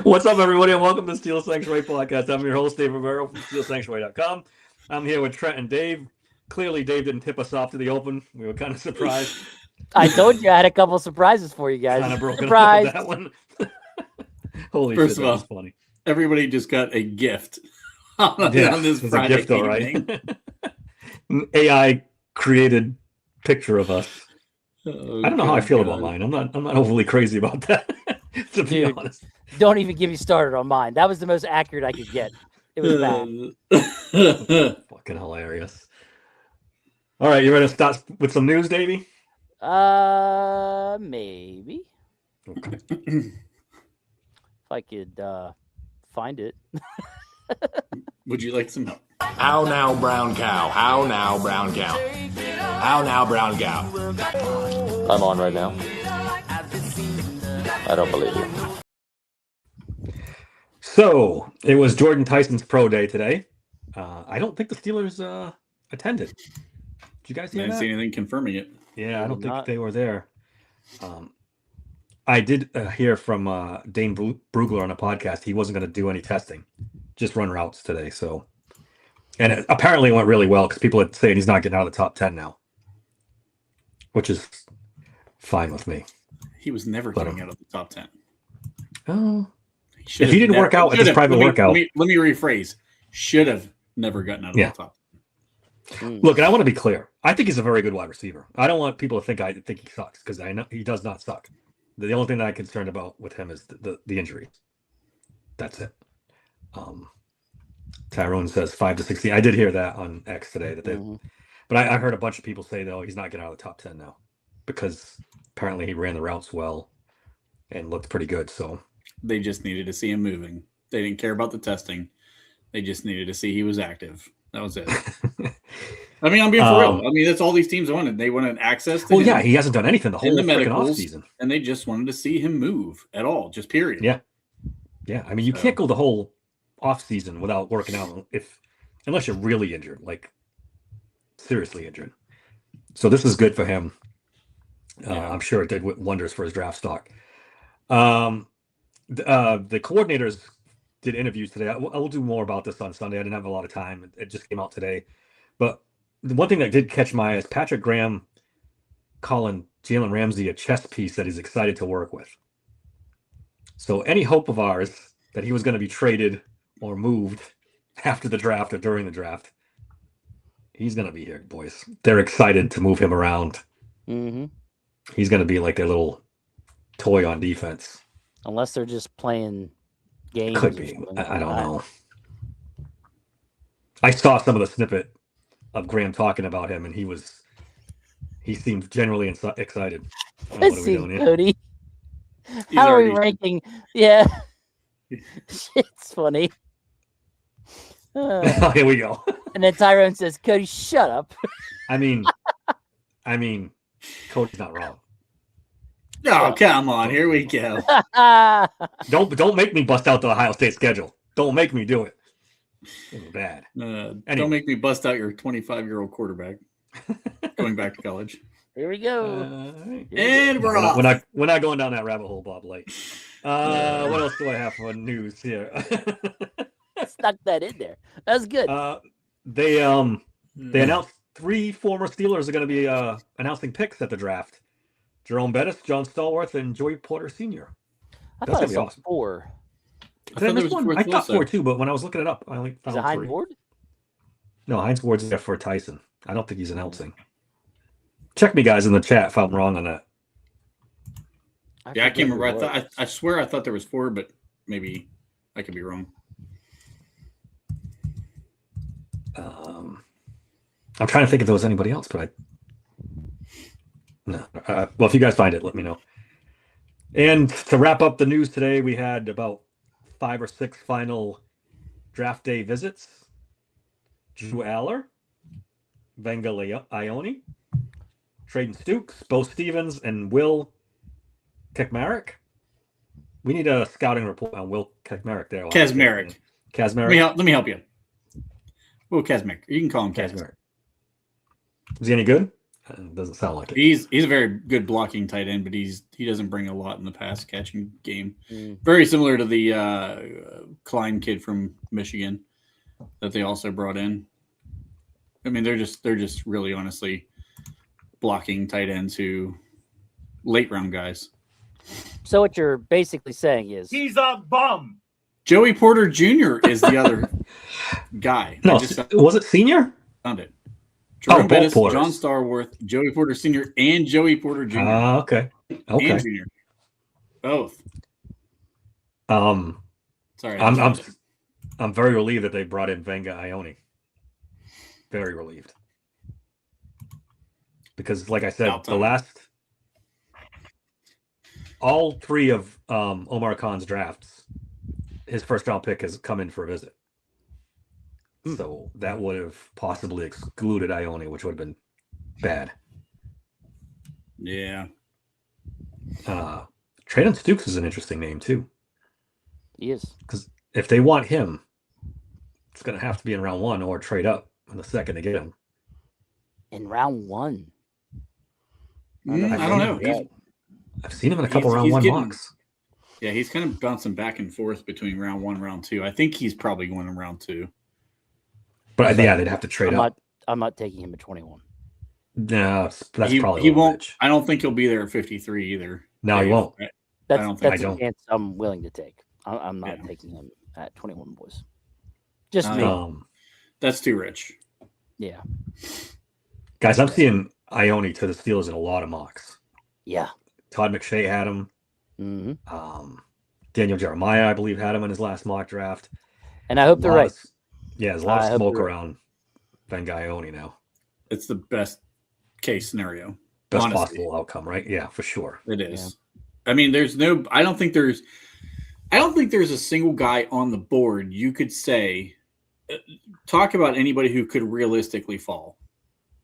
What's up, everybody, and welcome to Steel Sanctuary Podcast. I'm your host, Dave Rivero from SteelSanctuary.com. I'm here with Trent and Dave. Clearly, Dave didn't tip us off to the open. We were kind of surprised. I told you I had a couple surprises for you guys. Kind of broken Surprise! up with that one. Holy First shit, of all, that was funny. Everybody just got a gift on this it's Friday a gift, all evening. right. AI created picture of us. Oh, I don't know how I feel about mine. I'm not overly crazy about that, to be honest. Don't even get me started on mine. That was the most accurate I could get. It was bad. Fucking hilarious. All right, you ready to start with some news, Davey? Maybe. Okay. If I could find it. Would you like some help? How now, brown cow? How now, brown cow? How now, brown cow? I'm on right now. I don't believe you. So, it was Jordan Tyson's pro day today. I don't think the Steelers attended. Did you guys I hear didn't that? see anything confirming it. Yeah, I don't think they were there. I did hear from Dane Brugler on a podcast. He wasn't going to do any testing, just run routes today. So, and it apparently went really well because people are saying he's not getting out of the top 10 now, which is fine with me. He was never getting out of the top 10. Oh, if he didn't work out at his private workout. Let me rephrase. Should have never gotten out of the top 10. Look, and I want to be clear. I think he's a very good wide receiver. I don't want people to think I think he sucks because I know he does not suck. The only thing that I'm concerned about with him is the injury. That's it. Tyrone says 5 to 16. I did hear that on X today that they, but I heard a bunch of people say though he's not getting out of the top 10 now because apparently he ran the routes well and looked pretty good. So they just needed to see him moving. They didn't care about the testing. They just needed to see he was active. That was it. I mean, I'm being for real. I mean, that's all these teams wanted. They wanted access to him. Yeah, he hasn't done anything the whole freaking offseason. And they just wanted to see him move at all, just period. Yeah. Yeah. I mean, you can't go the whole offseason without working out unless you're really injured, like seriously injured. So this is good for him. I'm sure it did wonders for his draft stock. The coordinators did interviews today. I will do more about this on Sunday. I didn't have a lot of time. It just came out today. But the one thing that did catch my eye is Patrick Graham calling Jalen Ramsey a chess piece that he's excited to work with. So any hope of ours that he was going to be traded or moved after the draft or during the draft, he's going to be here, boys. They're excited to move him around. Mm-hmm. He's going to be like their little toy on defense. Unless they're just playing games. Could be. I don't know. I saw some of the snippet of Graham talking about him, and he seemed generally excited. Let's see, Cody. How are we ranking? Yeah. It's funny. Here we go. And then Tyrone says, Cody, shut up. I mean, Cody's not wrong. Oh, come on. Here we go. Don't make me bust out the Ohio State schedule. Don't make me do it. It's bad. Anyway. Don't make me bust out your 25-year-old quarterback going back to college. Here we go. And we're off. We're not going down that rabbit hole, Bob Light. What else do I have for news here? Stuck that in there. That's good. They announced 3 former Steelers are going to be announcing picks at the draft. Jerome Bettis, John Stallworth, and Joey Porter Sr. That's going to be awesome. 4. I thought 4 too, but when I was looking it up, I only found 3. Hines Ward? No, Hines Ward's there for Tyson. I don't think he's announcing. Check me, guys, in the chat if I'm wrong on that. Yeah, I can't remember. I swear I thought there was 4, but maybe I could be wrong. I'm trying to think if there was anybody else, but no. Well, if you guys find it, let me know. And to wrap up the news today, we had about 5 or 6 final draft day visits. Drew Aller, Venga Ione, Traden Stukes, Bo Stevens, and Will Kekmarek. We need a scouting report on Will Kekmarek there. Kazmarek. Kazmarek. Let me help you. Will Kazmarek. You can call him Kazmarek. Is he any good? It doesn't sound like it. He's a very good blocking tight end, but he doesn't bring a lot in the pass catching game. Mm. Very similar to the Klein kid from Michigan that they also brought in. I mean, they're just really honestly blocking tight ends who late round guys. So what you're basically saying is he's a bum. Joey Porter Jr. is the other guy. No, was it senior? Found it. Jordan Bettis, Porters. John Starworth, Joey Porter Sr., and Joey Porter Jr. Okay. And Jr. Both. Sorry. I'm very relieved that they brought in Venga Ione. Very relieved. Because, like I said, all three of Omar Khan's drafts, his first round pick has come in for a visit. So that would have possibly excluded Ione, which would have been bad. Yeah. Traydon Stukes is an interesting name, too. He is. Because if they want him, it's going to have to be in round 1 or trade up in the second to get him. In round 1? I don't know. I've seen him in a couple round 1 mocks. Yeah, he's kind of bouncing back and forth between round 1 and round 2. I think he's probably going in round 2. But yeah, they'd have to trade up. I'm not taking him at 21. No, that's probably he won't. rich. I don't think he'll be there at 53 either. No, he won't. That's a chance I'm willing to take. I'm not taking him at 21, boys. Just me. That's too rich. Yeah. Guys, I'm seeing Ione to the Steelers in a lot of mocks. Yeah. Todd McShay had him. Mm-hmm. Daniel Jeremiah, I believe, had him in his last mock draft. And I hope they're right. Yeah, there's a lot of smoke around Venga Ione now. It's the best case scenario. Best possible outcome, right? Yeah, for sure. It is. Yeah. I mean, I don't think there's a single guy on the board you could say, talk about anybody who could realistically fall.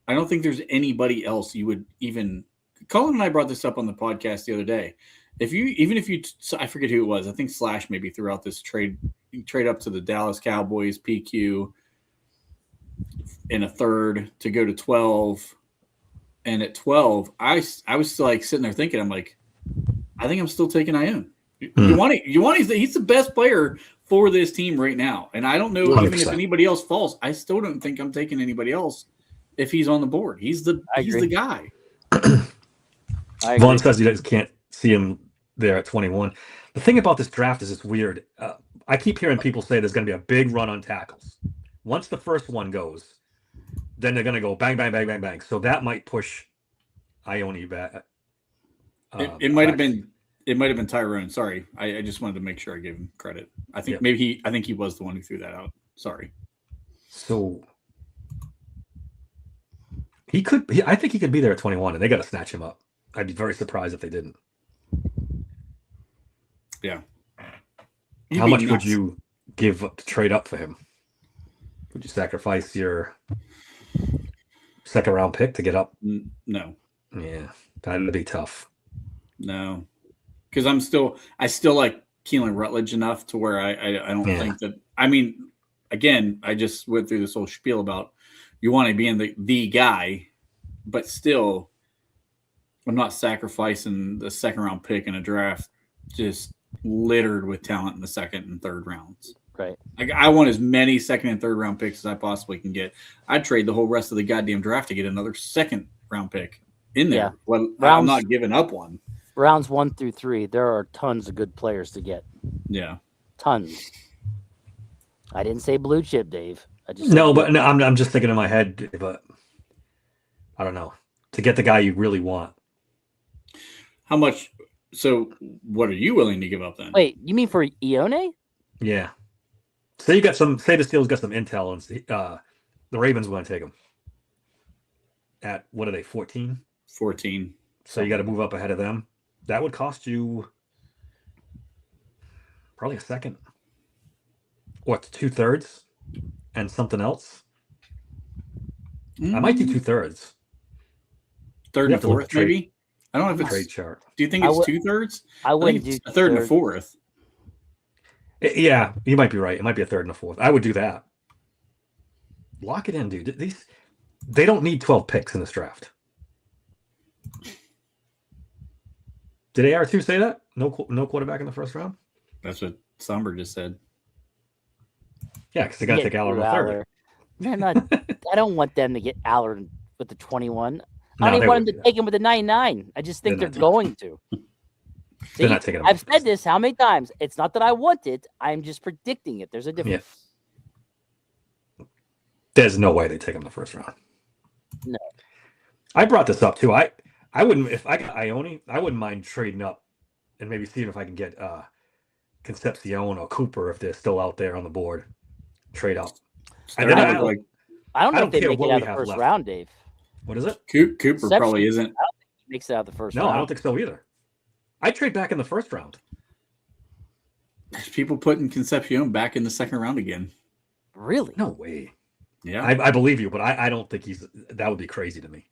I don't think there's anybody else you would even. Colin and I brought this up on the podcast the other day. I forget who it was. I think Slash maybe threw out this trade up to the Dallas Cowboys PQ in a third to go to 12. And at 12, I was still like sitting there thinking, I'm like, I think I'm still taking Ione. He's the best player for this team right now. And I don't know 100%. Even if anybody else falls, I still don't think I'm taking anybody else if he's on the board. He's the guy. Vaughn says he can't see him there at 21. The thing about this draft is it's weird. I keep hearing people say there's going to be a big run on tackles. Once the first one goes, then they're going to go bang, bang, bang, bang, bang. So that might push Ione back. It might have been Tyrone. Sorry, I just wanted to make sure I gave him credit. I think I think he was the one who threw that out. Sorry. So I think he could be there at 21, and they got to snatch him up. I'd be very surprised if they didn't. Yeah. How much would you give up to trade up for him? Would you sacrifice your second round pick to get up? No. Yeah, that'd be tough. No, because I still like Keelan Rutledge enough to where I don't think that. I mean, again, I just went through this whole spiel about you want to be in the guy, but still, I'm not sacrificing the second round pick in a draft just littered with talent in the second and third rounds. Right. I want as many second and third round picks as I possibly can get. I'd trade the whole rest of the goddamn draft to get another second round pick in there. Yeah. Well, I'm not giving up one. Rounds 1 through 3, there are tons of good players to get. Yeah. Tons. I didn't say blue chip, Dave. I'm just thinking in my head, but I don't know. To get the guy you really want. How much? So what are you willing to give up then? Wait, you mean for Ione? Yeah. Say the Steelers got some intel and the Ravens want to take him. At, what are they, 14? 14. So you got to move up ahead of them. That would cost you probably a second. What, 2/3 and something else? I might do 2/3. Third and fourth, maybe? I don't know if it's trade chart. Do you think it's 2/3? I wouldn't do a third and a fourth. Yeah, you might be right. It might be a third and a fourth. I would do that. Lock it in, dude. They don't need 12 picks in this draft. Did AR2 say that? No quarterback in the first round? That's what Somber just said. Yeah, because they got to take Aller in the third. They're not. I don't want them to get Aller with the 21. No, I don't they even want wouldn't them do to that. take him with the 99. I just think They're they're not going to. They're not taking him. I've said this how many times? It's not that I want it. I'm just predicting it. There's a difference. Yeah. There's no way they take him the first round. No. I brought this up too. I wouldn't, if I got Ione, I wouldn't mind trading up and maybe seeing if I can get Concepcion or Cooper if they're still out there on the board. Trade up. And then I don't know if they make it out of the first round, Dave. What is it? Cooper probably isn't. I don't think he makes it out of the first round. No, I don't think so either. I trade back in the first round. There's people putting Concepcion back in the second round again. Really? No way. Yeah. I believe you, but I don't think that would be crazy to me.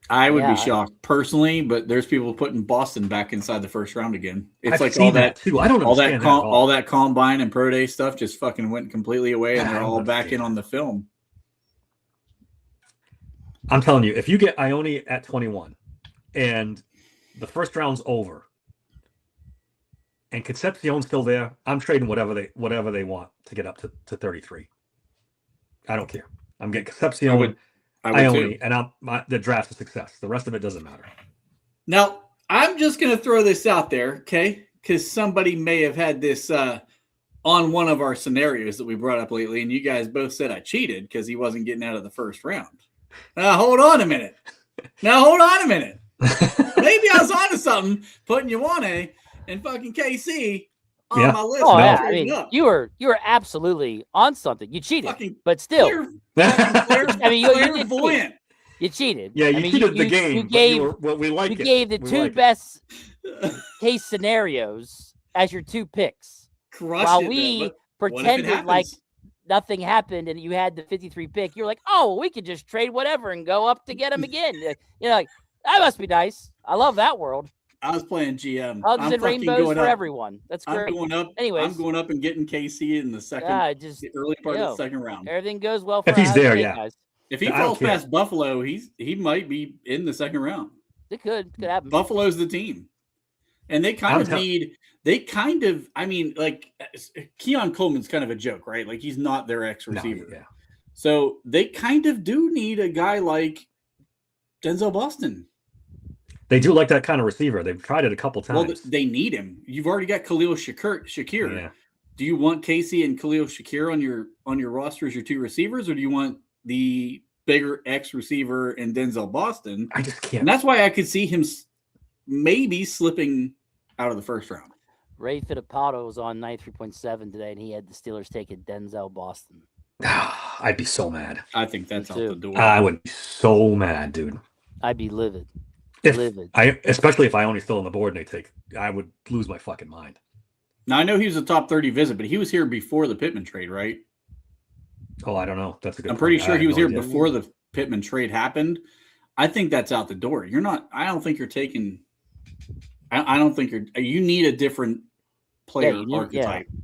I would be shocked personally, but there's people putting Boston back inside the first round again. It's I've like seen all that too. I don't understand all that combine and pro day stuff just fucking went completely away, and they're all back in on the film. I'm telling you, if you get Ione at 21 and the first round's over and Concepcion's still there, I'm trading whatever they want to get up to 33. I don't care. I'm getting Concepcion, Ione, and the draft's a success. The rest of it doesn't matter. Now, I'm just going to throw this out there, okay? Because somebody may have had this on one of our scenarios that we brought up lately, and you guys both said I cheated because he wasn't getting out of the first round. Now, hold on a minute. Maybe I was onto something, putting Ioane and fucking KC on my list. Oh, yeah. I mean, you were absolutely on something. You cheated, but still. You cheated. Yeah, you cheated the game. You gave the two best case scenarios as your two picks. While we pretended like nothing happened and you had the 53 pick, you're like, oh, we could just trade whatever and go up to get him again. You're like, that must be nice. I love that world. I was playing GM. Hugs and rainbows for everyone. That's great. I'm going up. Anyways, I'm going up and getting KC in the second, the early part of the second round. Everything goes well for if he's there. guys. If he falls past Buffalo, he might be in the second round. It could happen. Buffalo's the team, and they kind of need. I mean, like Keon Coleman's kind of a joke, right? Like he's not their ex receiver. No, yeah. So they kind of do need a guy like Denzel Boston. They do like that kind of receiver. They've tried it a couple times. Well, they need him. You've already got Khalil Shakir. Yeah. Do you want Casey and Khalil Shakir on your roster as your two receivers, or do you want the bigger X receiver and Denzel Boston? I just can't. And that's why I could see him maybe slipping out of the first round. Ray Fittipaldo was on 93.7 today, and he had the Steelers taking Denzel Boston. I'd be so mad. I think that's out the door. I would be so mad, dude. I'd be livid. Especially if I only still on the board and I would lose my fucking mind. Now I know he was a top 30 visit, but he was here before the Pittman trade, right? Oh, I don't know. That's a good. I'm pretty sure he was here before the Pittman trade happened. I think that's out the door. You're not. I don't think you're taking. I don't think you're. You need a different player archetype. Yeah.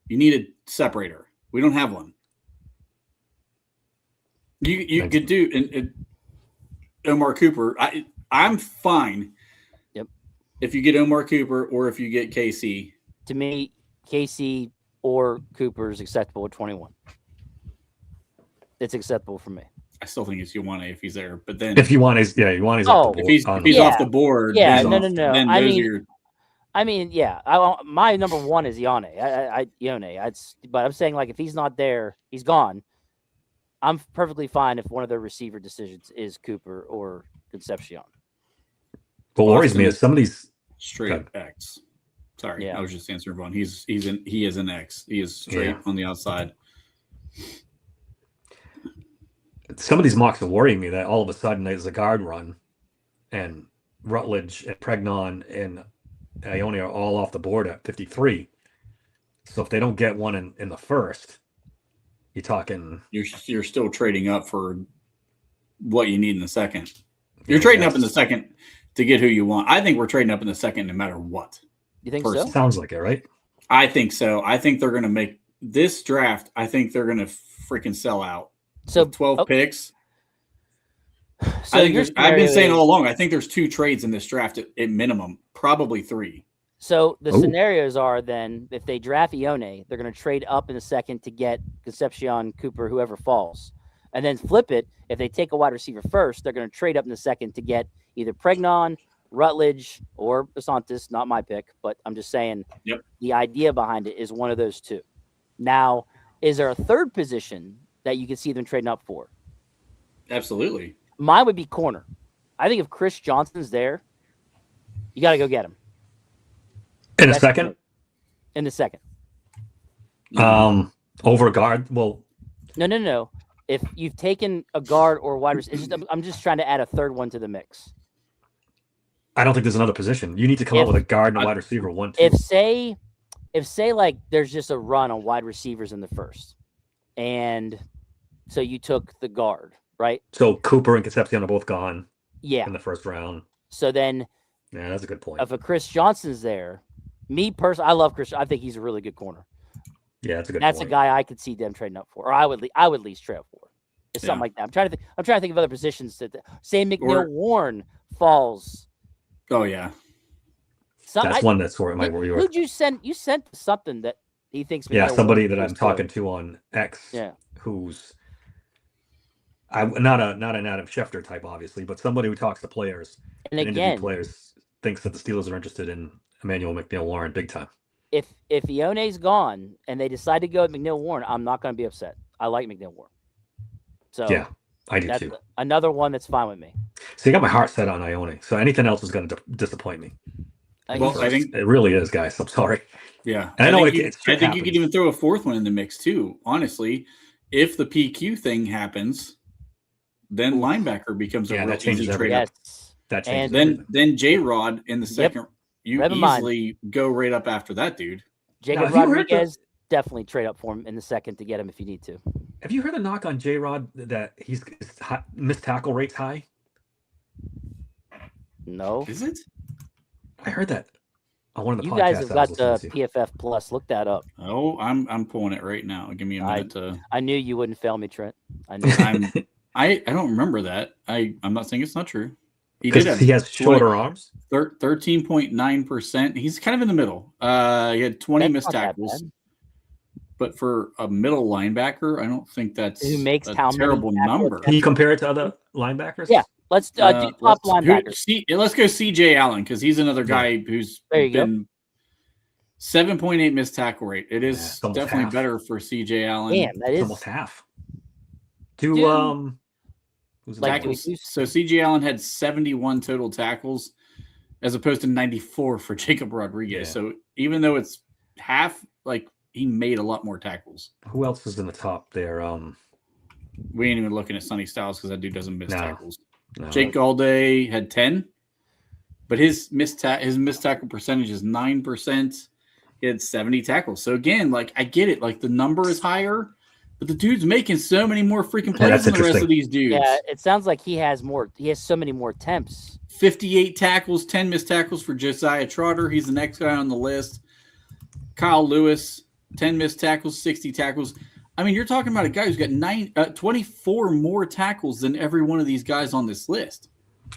You need a separator. We don't have one. You could do and Omar Cooper. I'm fine. Yep. If you get Omar Cooper or if you get KC. To me, KC or Cooper is acceptable at 21. It's acceptable for me. I still think it's Ioane if he's there, but then if Ioane is off the board. If he's off the board, yeah, no. I mean, my number one is Ioane. But I'm saying like if he's not there, he's gone. I'm perfectly fine if one of their receiver decisions is Cooper or Concepcion. What worries me is some of these straight X. Sorry, I was just answering Vaughn. He is an X. He is straight on the outside. Some of these mocks are worrying me that all of a sudden there's a guard run, and Rutledge and Pregnon and Ione are all off the board at 53. So if they don't get one in the first, you're talking. You're still trading up for what you need in the second. You're trading up in the second to get who you want. I think we're trading up in the second no matter what. You think so? Sounds like it, right? I think so. I think they're going to make this draft. I think they're going to freaking sell out. So 12 picks. So I've been saying all along, I think there's 2 trades in this draft at minimum, probably 3. So the scenarios are then if they draft Ione, they're going to trade up in the second to get Concepcion, Cooper, whoever falls. And then flip it. If they take a wide receiver first, they're going to trade up in the second to get either Pregnon, Rutledge, or Basantis. Not my pick, but I'm just saying the idea behind it is one of those 2. Now, is there a third position that you can see them trading up for? Absolutely. Mine would be corner. I think if Chris Johnson's there, you got to go get him. In the second? In the second. Over guard? Well, no. If you've taken a guard or a wide receiver, I'm just trying to add a third one to the mix. I don't think there's another position. You need to come up with a guard and a wide receiver, 1, 2. If say like there's just a run on wide receivers in the first, and so you took the guard, right? So Cooper and Concepcion are both gone. Yeah. In the first round. So then, yeah, that's a good point. If a Chris Johnson's there, me personally, I love Chris. I think he's a really good corner. Yeah, that's a good. That's a guy I could see them trading up for, or I would at least trade up for. It's something like that. I'm trying to think of other positions that say McNeil Warren falls. Oh yeah, that's one that's where it might worry. Who'd you send? You sent something that he thinks. Yeah, somebody that I'm talking to on X. Yeah, who's not an Adam Schefter type, obviously, but somebody who talks to players and again, players thinks that the Steelers are interested in Emmanuel McNeil-Warren big time. If Ione's gone and they decide to go with McNeil-Warren, I'm not going to be upset. I like McNeil-Warren. So yeah, I do too. Another one that's fine with me. So you got my heart set on Ione. So anything else is going to disappoint me. Well, I think it really is, guys. I'm sorry. Yeah, and I think you could even throw a fourth one in the mix too. Honestly, if the PQ thing happens, then linebacker becomes a real easy trade. Yes. That changes. And then J-Rod in the second. You easily go right up after that, dude. Jacob Rodriguez, definitely trade up for him in the second to get him if you need to. Have you heard a knock on J-Rod that his missed tackle rate's high? No. Is it? I heard that on one of the podcasts. You guys have got the PFF Plus. Look that up. Oh, I'm pulling it right now. Give me a minute to. I knew you wouldn't fail me, Trent. I knew. I don't remember that. I'm not saying it's not true. He has shorter arms. 13.9%. He's kind of in the middle. He had 20 missed tackles. But for a middle linebacker, I don't think that's a terrible number. Can you compare it to other linebackers? Yeah. Let's do top linebackers. Let's go CJ Allen because he's another guy who's been 7.8 missed tackle rate. It is definitely better for CJ Allen. Damn, that is almost half. So CJ Allen had 71 total tackles as opposed to 94 for Jacob Rodriguez. Yeah. So even though it's half, like he made a lot more tackles. Who else is in the top there? We ain't even looking at Sonny Styles because that dude doesn't miss tackles. No. Jake Galday had 10, but his missed tackle percentage is 9%. He had 70 tackles. So again, like I get it, like the number is higher, but the dude's making so many more freaking plays than the rest of these dudes. Yeah, it sounds like he has more. He has so many more attempts. 58 tackles, 10 missed tackles for Josiah Trotter. He's the next guy on the list. Kyle Lewis, 10 missed tackles, 60 tackles. I mean, you're talking about a guy who's got 24 more tackles than every one of these guys on this list.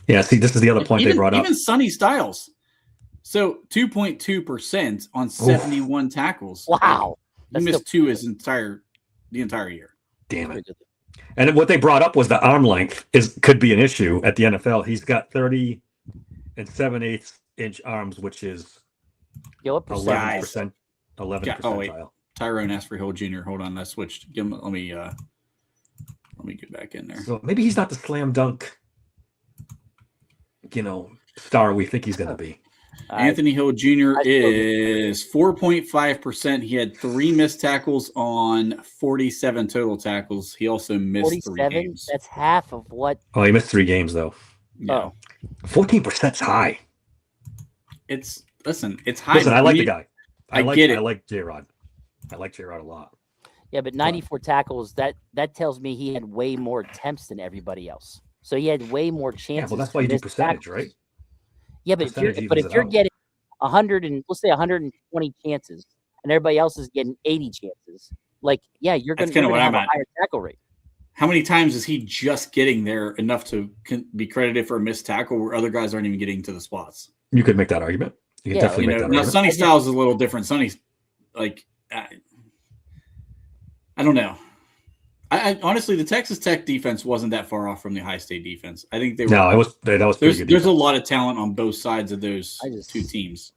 Yeah, see, this is the other point they brought up. Even Sonny Styles. So 2.2% on 71 tackles. Wow. He missed two the entire year. Damn it. And what they brought up was the arm length could be an issue at the NFL. He's got 30 and 7/8-inch arms, which is 11%. 11%. Oh, wait. Tyrone Asprey-Hill Jr. Hold on, I switched. Let me get back in there. So maybe he's not the slam dunk, star we think he's going to be. Anthony Hill Jr. is 4.5%. He had 3 missed tackles on 47 total tackles. He also missed 3 games. That's half of what? Oh, he missed 3 games though. Yeah. 14%'s high. It's high. Listen, I like the guy. I get it. I like J-Rod. I like J-Rod a lot. Yeah, but 94 tackles, that tells me he had way more attempts than everybody else. So he had way more chances. Yeah, well, that's why you do percentage, right? Yeah, but if you're getting 100 and let's say 120 chances, and everybody else is getting 80 chances, like you're going to have a higher tackle rate. how many times is he just getting there enough to be credited for a missed tackle where other guys aren't even getting to the spots? You could make that argument. You could definitely make that now argument. Sonny Styles is a little different. Sonny's like, I don't know. I honestly, the Texas Tech defense wasn't that far off from the High State defense. I think they were. No, that was pretty good. There's a lot of talent on both sides of those two teams.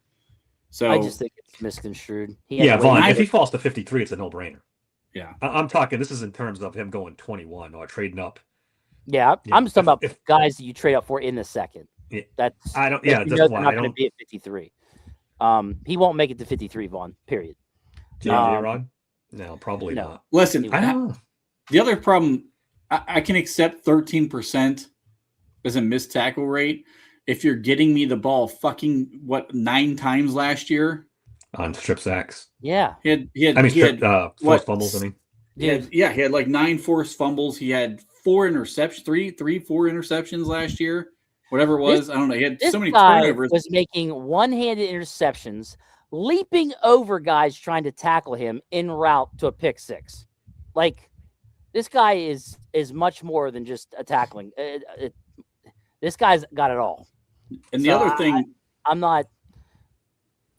So I just think it's misconstrued. Vaughn, if he falls to 53, it's a no-brainer. Yeah, I'm talking. This is in terms of him going 21 or trading up. Yeah, I'm just talking about guys that you trade up for in the second. Yeah, that's I don't. Yeah, that's why not going to be at 53. He won't make it to 53, Vaughn. Period. J-Rod? No, probably not. Listen, I don't know. The other problem, I can accept 13% as a missed tackle rate if you're getting me the ball 9 times last year on strip sacks. Yeah, he had forced fumbles. I mean, he had like 9 forced fumbles. He had 4 interceptions, 4 interceptions last year. Whatever it was, I don't know. He had so many turnovers. Was making one-handed interceptions, leaping over guys trying to tackle him en route to a pick six. Like, this guy is much more than just a tackling. This guy's got it all. And the other thing, I'm not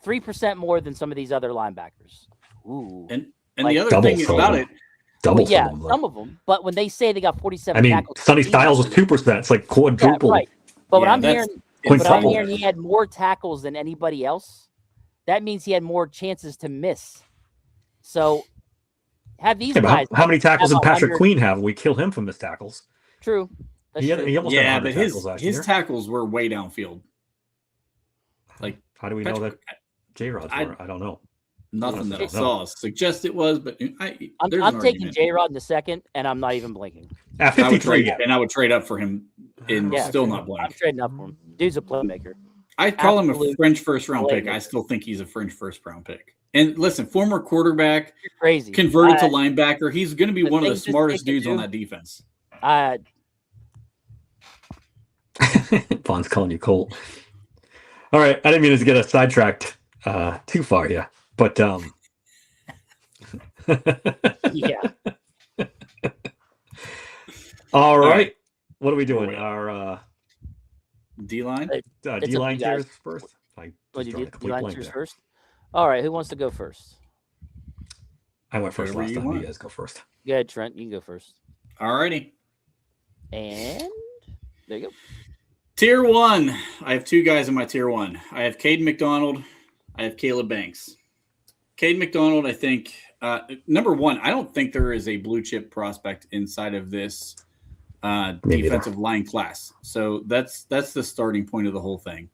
3% more than some of these other linebackers. Ooh. And the other thing about it. Some of them. But when they say they got 47 tackles, Sonny Styles was 2%. It's like quadruple. Yeah, right. But what I'm hearing, he had more tackles than anybody else. That means he had more chances to miss. So have these guys. How many tackles did Patrick Queen have? We kill him from missed tackles. True. He almost had but his tackles were way downfield. Like, how do we know that J-Rod's were? I don't know. Nothing that I saw suggests it was, but I'm taking J-Rod in the second, and I'm not even blinking. At 53, I would trade up for him and still not blink. I'm trading up for him. Dude's a playmaker. I call him a fringe first-round pick. I still think he's a fringe first-round pick. And listen, former quarterback, you're crazy, converted to linebacker. He's going to be one of the smartest dudes on that defense. Vaughn's calling you Colt. All right, I didn't mean to get us sidetracked too far, but yeah. All right, what are we doing? Our D-line? D-line tiers first? D-line tiers first? All right, who wants to go first? I went first last time. You guys go first. Go ahead, Trent. You can go first. All righty. And there you go. Tier 1. I have 2 guys in my tier 1. I have Caden McDonald. I have Caleb Banks. Caden McDonald, I think, number 1, I don't think there is a blue chip prospect inside of this defensive line class. So that's the starting point of the whole thing.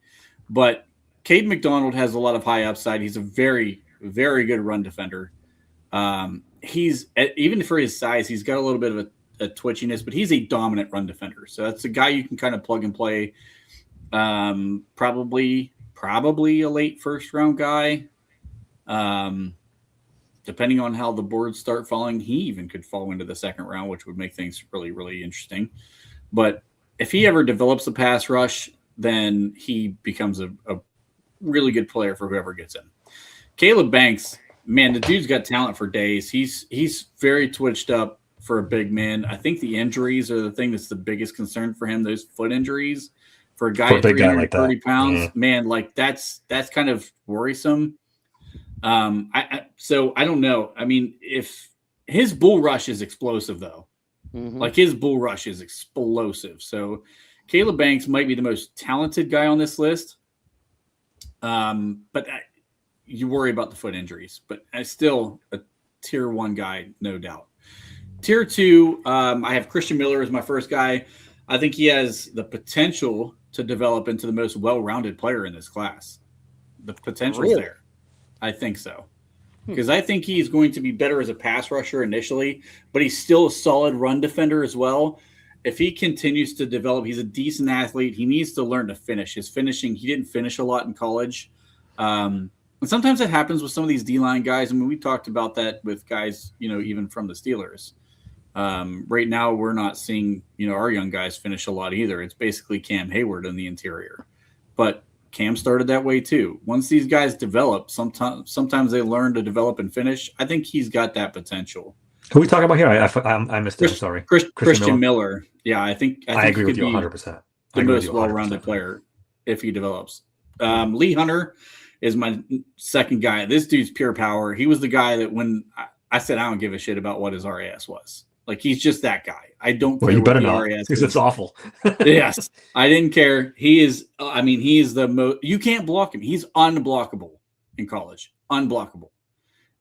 But Caden McDonald has a lot of high upside. He's a very, very good run defender. He's even for his size, he's got a little bit of a twitchiness, but he's a dominant run defender. So that's a guy you can kind of plug and play. Probably a late first round guy. Depending on how the boards start falling, he even could fall into the second round, which would make things really, really interesting. But if he ever develops a pass rush, then he becomes a really good player for whoever gets him. Caleb Banks, man, the dude's got talent for days. He's very twitched up for a big man. I think the injuries are the thing that's the biggest concern for him. Those foot injuries for a guy at 330 pounds, man, like that's kind of worrisome. So I don't know. I mean, if his bull rush is explosive though, like his bull rush is explosive. So Caleb Banks might be the most talented guy on this list. But you worry about the foot injuries, but I still a tier 1 guy, no doubt. Tier 2, I have Christian Miller as my first guy. I think he has the potential to develop into the most well-rounded player in this class. The potential's there. I think so. Because I think he's going to be better as a pass rusher initially, but he's still a solid run defender as well. If he continues to develop, he's a decent athlete. He needs to learn to finish. His finishing, he didn't finish a lot in college. And sometimes that happens with some of these D-line guys. I mean, we talked about that with guys, even from the Steelers. Right now, we're not seeing, our young guys finish a lot either. It's basically Cam Hayward in the interior. But Cam started that way too. Once these guys develop, sometimes they learn to develop and finish. I think he's got that potential. Who are we talking about here? I missed it. I'm sorry. Christian Miller. Yeah, I think I agree with you 100%. The most well-rounded player if he develops. Lee Hunter is my second guy. This dude's pure power. He was the guy that when I said I don't give a shit about what his RAS was. Like, he's just that guy. I don't care what the RAS is. Because it's awful. Yes. I didn't care. He is the most – you can't block him. He's unblockable in college. Unblockable.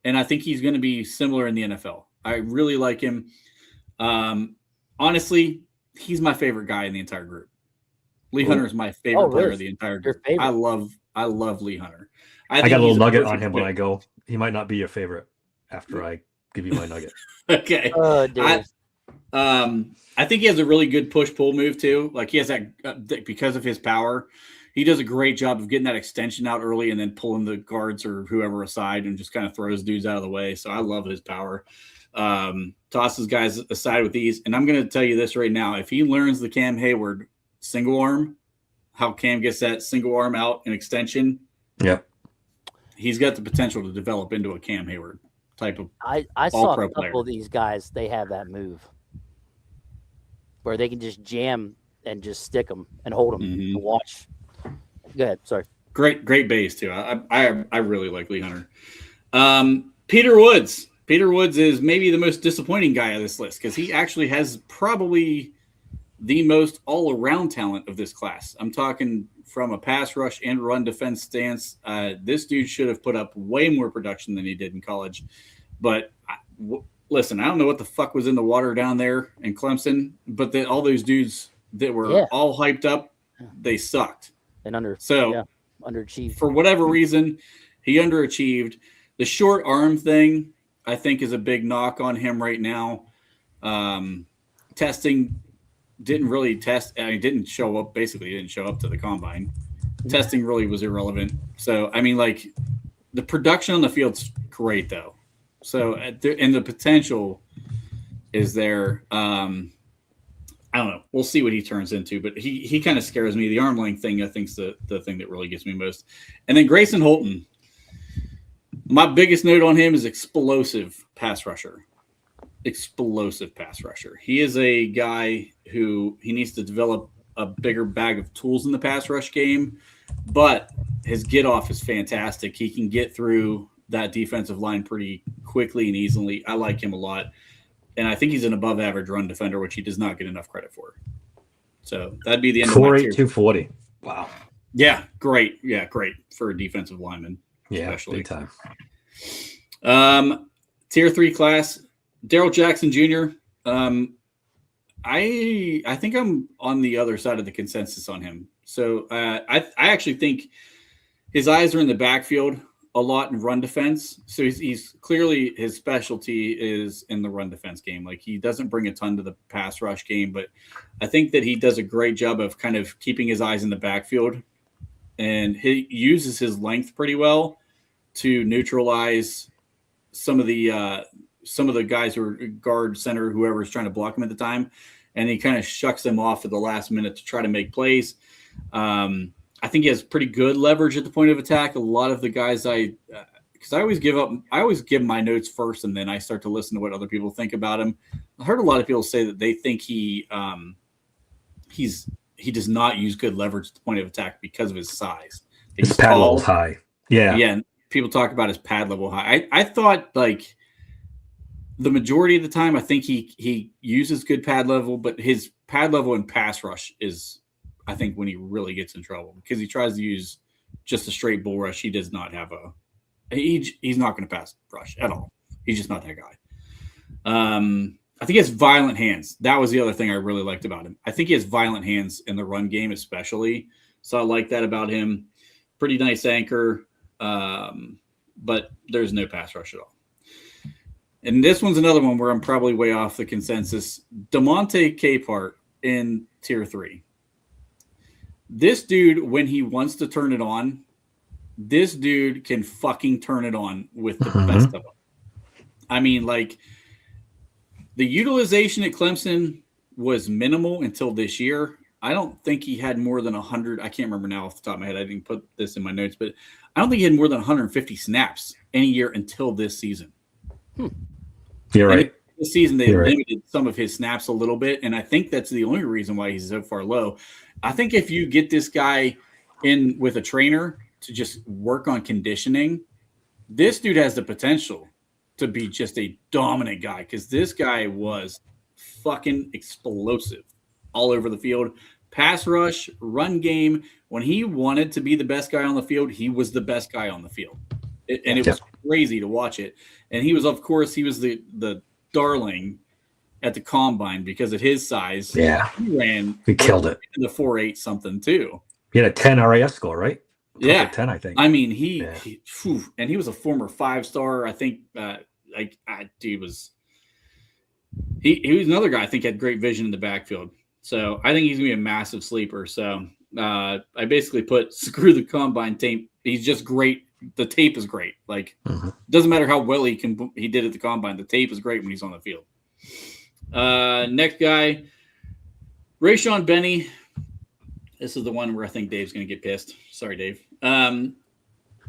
And I think he's going to be similar in the NFL. I really like him. Honestly, he's my favorite guy in the entire group. Lee Hunter is my favorite player of the entire group. I love Lee Hunter. I got a little nugget on him when I go. He might not be your favorite after I give you my nugget. Okay. I think he has a really good push-pull move too. Like, he has that because of his power. He does a great job of getting that extension out early and then pulling the guards or whoever aside and just kind of throws dudes out of the way. So I love his power. Tosses guys aside with these. And I'm going to tell you this right now. If he learns the Cam Hayward single arm, how Cam gets that single arm out and extension. Yep. He's got the potential to develop into a Cam Hayward type of I saw a couple of these guys. They have that move where they can just jam and just stick them and hold them and watch. Go ahead. Sorry. Great base too. I really like Lee Hunter. Peter Woods. Peter Woods is maybe the most disappointing guy on this list because he actually has probably the most all-around talent of this class. I'm talking from a pass rush and run defense stance. This dude should have put up way more production than he did in college. But listen, I don't know what the fuck was in the water down there in Clemson, but all those dudes that were all hyped up, they sucked. And underachieved. For whatever reason, he underachieved. The short arm thing, I think, is a big knock on him right now. Testing didn't really test. He didn't show up. Basically, he didn't show up to the combine. Testing really was irrelevant. So, I mean, like, the production on the field's great, though. So, and the potential is there. I don't know. We'll see what he turns into, but he kind of scares me. The arm length thing, I think, is the thing that really gets me most. And then Grayson Holton. My biggest note on him is explosive pass rusher. Explosive pass rusher. He is a guy who he needs to develop a bigger bag of tools in the pass rush game, but his get off is fantastic. He can get through that defensive line pretty quickly and easily. I like him a lot. And I think he's an above average run defender, which he does not get enough credit for. So that'd be the end of my tier. 240. Wow. Yeah, great. Yeah, great for a defensive lineman. Yeah, especially. big time. Tier 3 class, Daryl Jackson Jr. I think I'm on the other side of the consensus on him. So I actually think his eyes are in the backfield a lot in run defense. So he's clearly, his specialty is in the run defense game. Like, he doesn't bring a ton to the pass rush game, but I think that he does a great job of kind of keeping his eyes in the backfield, and he uses his length pretty well to neutralize some of the guys who are guard, center, whoever is trying to block him at the time. And he kind of shucks them off at the last minute to try to make plays. I think he has pretty good leverage at the point of attack. A lot of the guys because I always give my notes first, and then I start to listen to what other people think about him. I heard a lot of people say that they think he does not use good leverage at the point of attack because of his size. His pad level's high. Yeah. Yeah. And people talk about his pad level high. I thought, like, the majority of the time, I think he uses good pad level, but his pad level in pass rush is, I think, when he really gets in trouble, because he tries to use just a straight bull rush. He does not have he's not going to pass rush at all. He's just not that guy. I think he has violent hands. That was the other thing I really liked about him. I think he has violent hands in the run game, especially. So I like that about him. Pretty nice anchor, but there's no pass rush at all. And this one's another one where I'm probably way off the consensus. DeMonte Capehart in tier 3. This dude, when he wants to turn it on, this dude can fucking turn it on with the best of them. I mean, like, the utilization at Clemson was minimal until this year. I don't think he had more than 100. I can't remember now off the top of my head. I didn't put this in my notes, but I don't think he had more than 150 snaps any year until this season. You're right. this season they limited some of his snaps a little bit, and I think that's the only reason why he's so far low. I think if you get this guy in with a trainer to just work on conditioning, this dude has the potential to be just a dominant guy, because this guy was fucking explosive all over the field. Pass rush, run game. When he wanted to be the best guy on the field, he was the best guy on the field. It was crazy to watch it. And he was, of course, the darling at the combine because at his size. Yeah. He killed it. In the 4.8 something too. He had a 10 RAS score, right? Yeah. 10, I think. I mean, and he was a former 5-star. I think dude was he was another guy I think had great vision in the backfield. So I think he's gonna be a massive sleeper. So I basically put screw the combine tape. He's just great. The tape is great. Like doesn't matter how well he did at the combine. The tape is great when he's on the field. Next guy, Rayshon Benny. This is the one where I think Dave's going to get pissed. Sorry, Dave.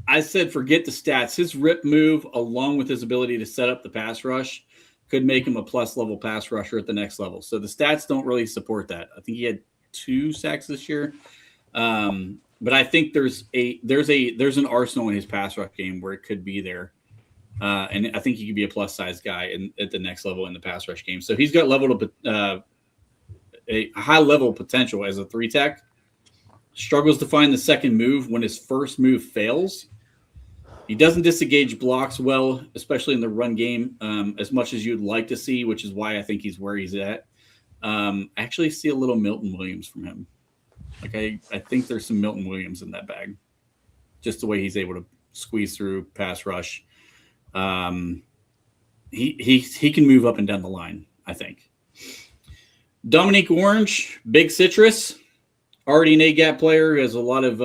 I said forget the stats. His rip move, along with his ability to set up the pass rush, could make him a plus level pass rusher at the next level. So the stats don't really support that. I think he had 2 sacks this year. But I think there's an arsenal in his pass rush game where it could be there. And I think he could be a plus size guy at the next level in the pass rush game. So he's got a high level potential as a 3-tech. Struggles to find the second move when his first move fails. He doesn't disengage blocks well, especially in the run game, as much as you'd like to see, which is why I think he's where he's at. I actually see a little Milton Williams from him. Like I think there's some Milton Williams in that bag. Just the way he's able to squeeze through pass rush. He can move up and down the line, I think. Dominique Orange, Big Citrus, already an A-gap player who has a lot of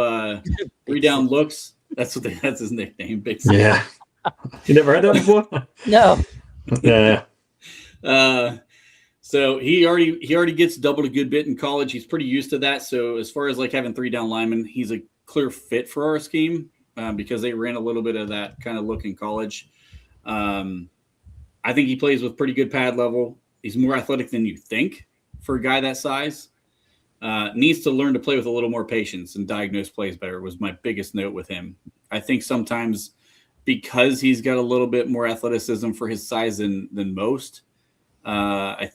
3-down looks. That's his nickname, Big Citrus. Yeah. You never heard that before? No. Yeah. So he already gets doubled a good bit in college. He's pretty used to that. So as far as like having 3-down linemen, he's a clear fit for our scheme because they ran a little bit of that kind of look in college. I think he plays with pretty good pad level. He's more athletic than you think for a guy that size. Needs to learn to play with a little more patience and diagnose plays better was my biggest note with him. I think sometimes because he's got a little bit more athleticism for his size than most, I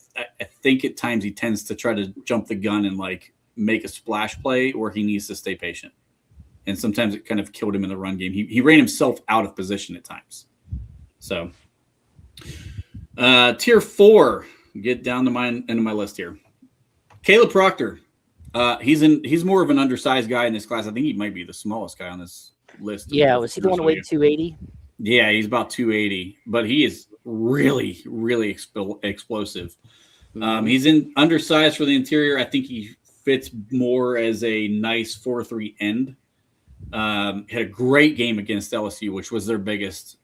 think at times he tends to try to jump the gun and like make a splash play, or he needs to stay patient. And sometimes it kind of killed him in the run game. He ran himself out of position at times. So tier 4, get down to into my list here. Caleb Proctor. He's more of an undersized guy in this class. I think he might be the smallest guy on this list. Yeah, was he the one to weigh 280? Yeah, he's about 280, but he is really, really explosive. He's undersized for the interior. I think he fits more as a nice 4-3 end. Had a great game against LSU, which was their biggest,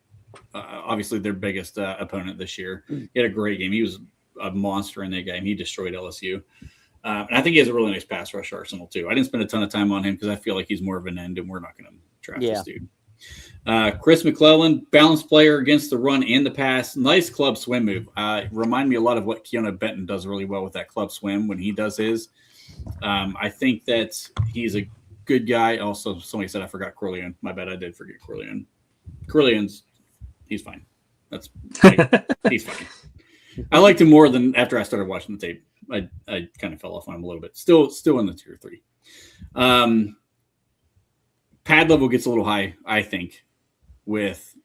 obviously their biggest opponent this year. He had a great game. He was a monster in that game. He destroyed LSU. And I think he has a really nice pass rush arsenal too. I didn't spend a ton of time on him because I feel like he's more of an end, and we're not going to draft this dude. Chris McClellan, balanced player against the run and the pass. Nice club swim move. Remind me a lot of what Keanu Benton does really well with that club swim when he does his. I think that he's a good guy. Also, somebody said I forgot Corleone. My bad, I did forget Corleone. Corleone's, he's fine. He's fine. I liked him more than after I started watching the tape. I kind of fell off on him a little bit. Still in the tier 3. Pad level gets a little high, I think, with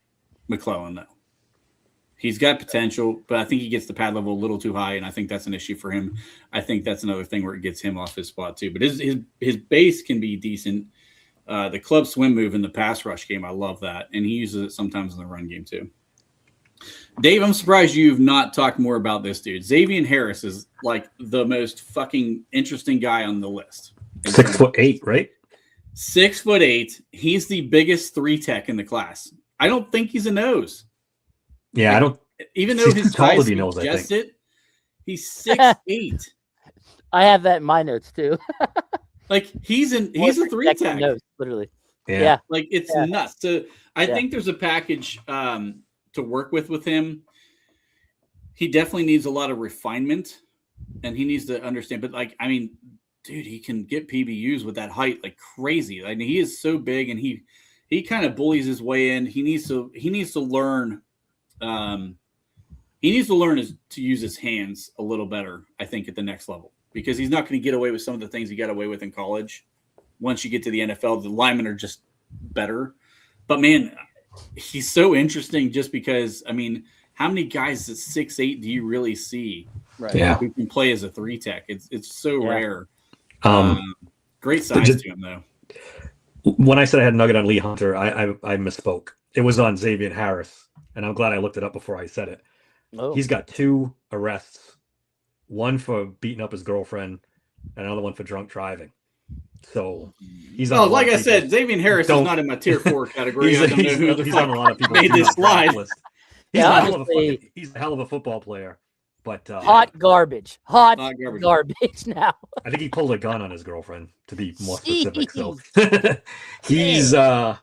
McClellan, though. He's got potential, but I think he gets the pad level a little too high, and I think that's an issue for him. I think that's another thing where it gets him off his spot, too. But his base can be decent. The club swim move in the pass rush game, I love that. And he uses it sometimes in the run game, too. Dave, I'm surprised you've not talked more about this dude. Xavier Harris is like the most fucking interesting guy on the list. 6'8", right? 6'8". He's the biggest 3-tech in the class. I don't think he's a nose. Yeah, I don't. Even though his size suggests it, he's 6'8". I have that in my notes too. Like he's a 3-tech. Nose, literally. Yeah. Like it's nuts. So I think there's a package to work with him. he definitely needs a lot of refinement, and he needs to understand. But like, I mean, dude, he can get PBUs with that height like crazy. I mean, he is so big, and he kind of bullies his way in. He needs to learn. He needs to learn to use his hands a little better, I think, at the next level, because he's not going to get away with some of the things he got away with in college. Once you get to the NFL, the linemen are just better. But, man, he's so interesting just because, I mean, how many guys at 6'8" do you really see who can play as a 3-tech? It's so rare. Great size to him, though. When I said I had a nugget on Lee Hunter, I misspoke. It was on Xavier Harris, and I'm glad I looked it up before I said it. Oh. He's got 2 arrests, one for beating up his girlfriend, and another one for drunk driving. So he's on. Like I said, Xavier Harris is not in my tier 4 category. he's on a lot of people made this slide. He's a hell of a football player, but hot garbage now. I think he pulled a gun on his girlfriend, to be more specific. So he's well,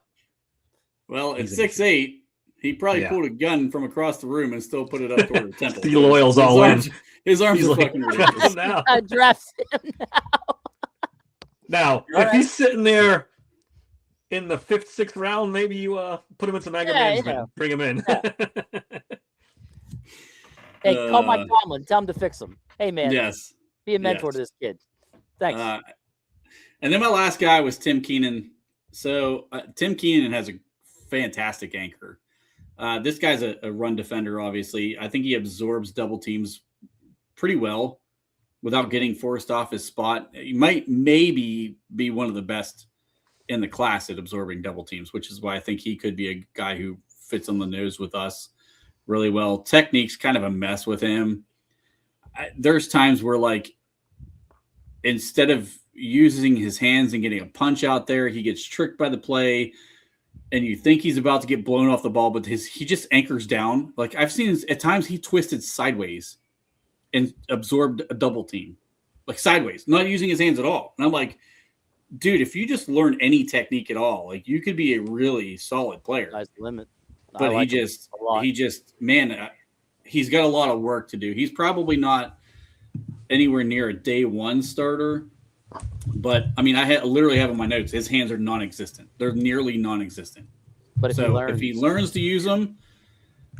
at 6'8", he probably pulled a gun from across the room and still put it up toward the temple. Steel oils all in. His arms are fucking ridiculous. Address him now. Now, if he's sitting there in the 5th, 6th round, maybe you put him in some anger management, bring him in. Yeah. Hey, call Mike Tomlin. Tell him to fix him. Hey, man. Yes. Be a mentor to this kid. Thanks. And then my last guy was Tim Keenan. So Tim Keenan has a fantastic anchor. This guy's a run defender, obviously. I think he absorbs double teams pretty well without getting forced off his spot. He might maybe be one of the best in the class at absorbing double teams, which is why I think he could be a guy who fits on the nose with us really well. Technique's kind of a mess with him. There's times where, like, instead of using his hands and getting a punch out there, he gets tricked by the play, and you think he's about to get blown off the ball, but he just anchors down. Like, I've seen at times he twisted sideways and absorbed a double team, like sideways, not using his hands at all. And I'm like, dude, if you just learn any technique at all, like, you could be a really solid player. That's the limit. But he's got a lot of work to do. He's probably not anywhere near a day 1 starter. But I mean, I literally have in my notes, his hands are non-existent. They're nearly non-existent. But if he learns to use them,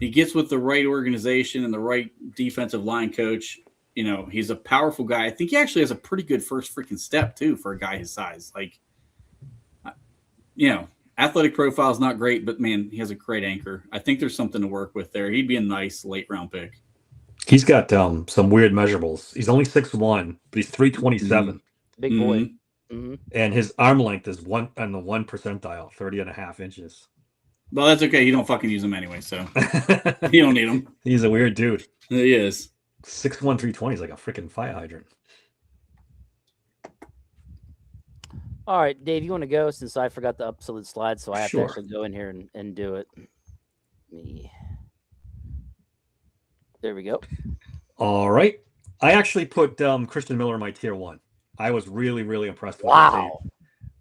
he gets with the right organization and the right defensive line coach. You know, he's a powerful guy. I think he actually has a pretty good first freaking step too for a guy his size. Like, you know, athletic profile is not great, but man, he has a great anchor. I think there's something to work with there. He'd be a nice late round pick. He's got some weird measurables. He's only 6'1", but he's 327. Mm-hmm. Big boy. Mm-hmm. And his arm length is on the 1 percentile, 30.5 inches. Well, that's okay. You don't fucking use them anyway, so you don't need them. He's a weird dude. He is. 6'1", 320 is like a freaking fire hydrant. All right, Dave, you want to go since I forgot the absolute slide, so I have to actually go in here and do it. There we go. All right. I actually put Christian Miller in my tier 1. I was really, really impressed with him.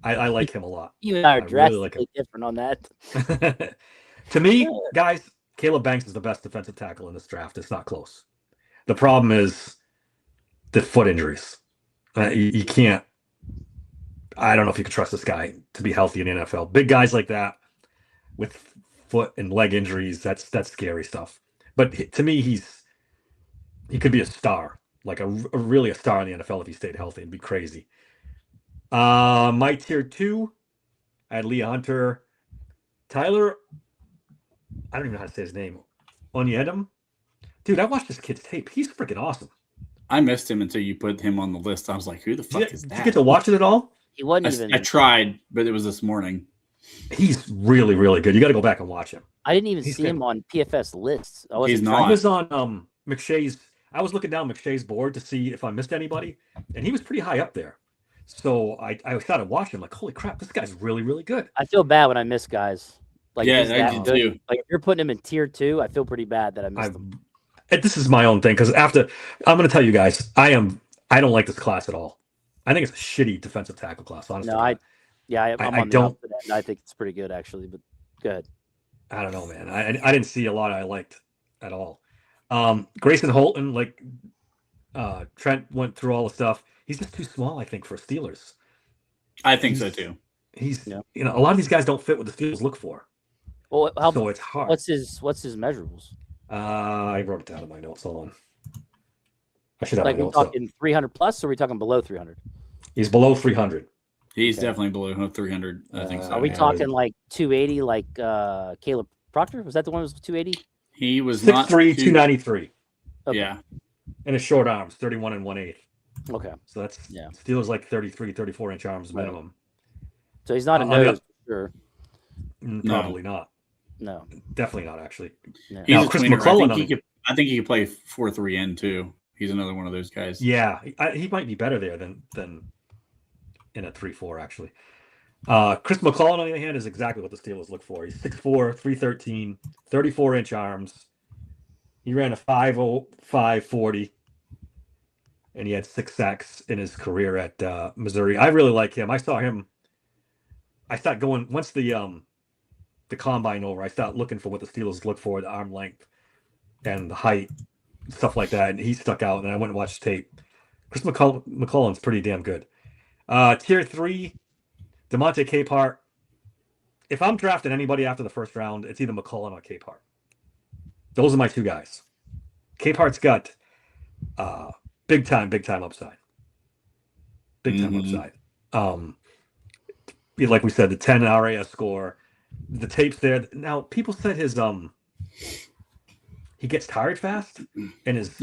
I like him a lot. You and I are drastically different on that. To me, guys, Caleb Banks is the best defensive tackle in this draft. It's not close. The problem is the foot injuries. You can't. I don't know if you can trust this guy to be healthy in the NFL. Big guys like that with foot and leg injuries, that's scary stuff. But to me, he could be a star, like really a star in the NFL if he stayed healthy. It'd be crazy. My tier 2, I had Lee Hunter, Tyler. I don't even know how to say his name. Onyedem. Dude, I watched this kid's tape. He's freaking awesome. I missed him until you put him on the list. I was like, who the fuck is that? Did you get to watch it at all? He wasn't even. I tried, but it was this morning. He's really, really good. You got to go back and watch him. I didn't even see him on PFS lists. He's not. I was on McShay's. I was looking down McShay's board to see if I missed anybody, and he was pretty high up there. So I started watching. Like, holy crap, this guy's really, really good. I feel bad when I miss guys. Like, yeah, I do too. Like, if you're putting him in tier 2, I feel pretty bad that I missed him. This is my own thing because I'm going to tell you guys, I don't like this class at all. I think it's a shitty defensive tackle class. Honestly, no, I'm on the opposite end. I think it's pretty good actually. But go ahead. I don't know, man. I didn't see a lot I liked at all. Grayson Holton, like Trent went through all the stuff. He's just too small, I think, for Steelers. I think so too. He's a lot of these guys don't fit what the Steelers look for. Well, so it's hard. What's his measurables? I wrote it down in my notes. Hold on. I should have like my notes. We're talking 300 plus, or are we talking below 300? He's below 300. He's definitely below 300. I think so. Are we talking like 280, like Caleb Proctor? Was that the one who was 280? He was 6'3", not 293. Okay. Yeah. And his short arms, 31 and 1/8. Okay. So that's Steelers like 33, 34 inch arms minimum. So he's not a nose, sure. Probably not. No. Definitely not, actually. Yeah. He's a Chris McClellan. I think he could play 4-3-N too. He's another one of those guys. Yeah. He might be better there than in a 3-4, actually. Chris McClellan, on the other hand, is exactly what the Steelers look for. He's 6'4", 313, 34-inch arms. He ran a 5.05 40, and he had 6 sacks in his career at Missouri. I really like him. I saw him. I started going once the combine over. I started looking for what the Steelers look for: the arm length and the height, stuff like that. And he stuck out. And I went and watched tape. Chris McClellan's pretty damn good. Tier 3, DeMonte Capehart. If I'm drafting anybody after the first round, it's either McClellan or Capehart. Those are my two guys. Capehart's got big time upside. Big time upside. Like we said, the 10 RAS score, the tape's there. Now, people said his he gets tired fast, and his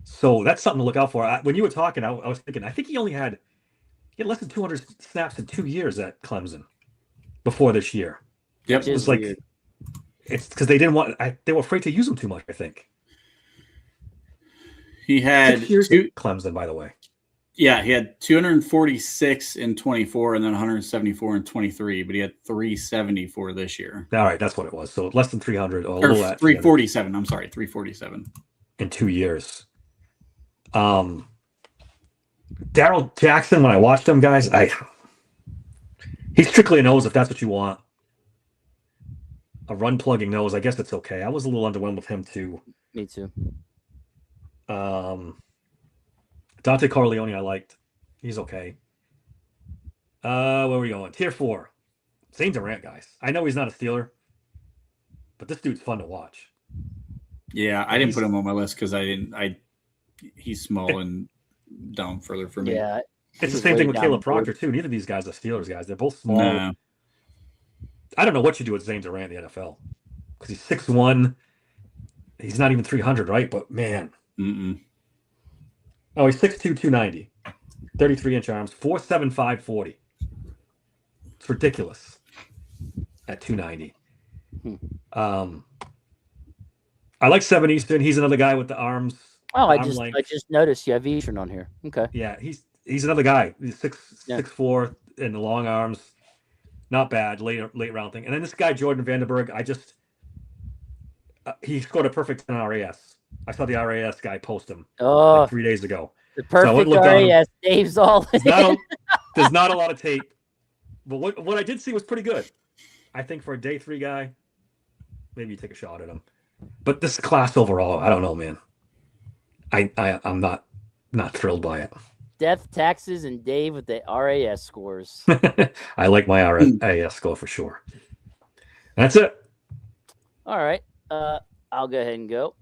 so that's something to look out for. When you were talking, I was thinking, I think he had less than 200 snaps in 2 years at Clemson before this year. Yep, it was like weird. It's because they didn't want. They were afraid to use him too much, I think. He had 6 years at Clemson, by the way. Yeah, he had 246 in 24 and then 174 in 23, but he had 374 this year. All right, that's what it was. So less than 300 or 347. I'm sorry, 347 in 2 years. Darrell Jackson, when I watched him, guys, he's strictly a nose if that's what you want. A run plugging nose, I guess that's okay. I was a little underwhelmed with him too. Me too. Dante Corleone, I liked. He's okay. Where are we going? Tier 4. Zane Durant, guys. I know he's not a Steeler, but this dude's fun to watch. Yeah, I didn't put him on my list because he's small and down further for me. Yeah. It's the same thing with Caleb Proctor, too. Neither of these guys are Steelers guys. They're both small. No. I don't know what you do with Zane Durant in the NFL because he's 6'1". He's not even 300, right? But, man. Oh, he's 6'2", 290. 33-inch arms. 4.75 40. It's ridiculous at 290. I like Seven Easton. He's another guy with the arms. Oh, I just noticed you have Eastern on here. Okay. Yeah, he's another guy. He's 6'4" and the long arms. Not bad. Late round thing. And then this guy, Jordan Vandenberg, he scored a perfect 10 RAS. I saw the RAS guy post him like 3 days ago. The perfect RAS. Dave's all. There's not a lot of tape. But what I did see was pretty good. I think for a day 3 guy, maybe you take a shot at him. But this class overall, I don't know, man. I'm not thrilled by it. Death, taxes, and Dave with the RAS scores. I like my RAS score for sure. That's it. All right. I'll go ahead and go.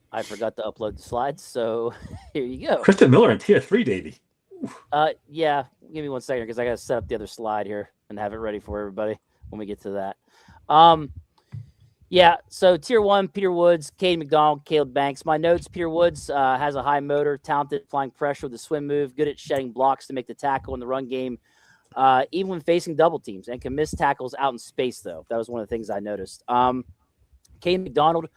I forgot to upload the slides, so here you go. Christian Miller in tier 3, Davey. Yeah. Give me 1 second because I got to set up the other slide here and have it ready for everybody when we get to that. Yeah, so tier 1, Peter Woods, Cade McDonald, Caleb Banks. My notes: Peter Woods has a high motor, talented flying pressure with a swim move, good at shedding blocks to make the tackle in the run game, even when facing double teams, and can miss tackles out in space, though. That was one of the things I noticed. Cade McDonald,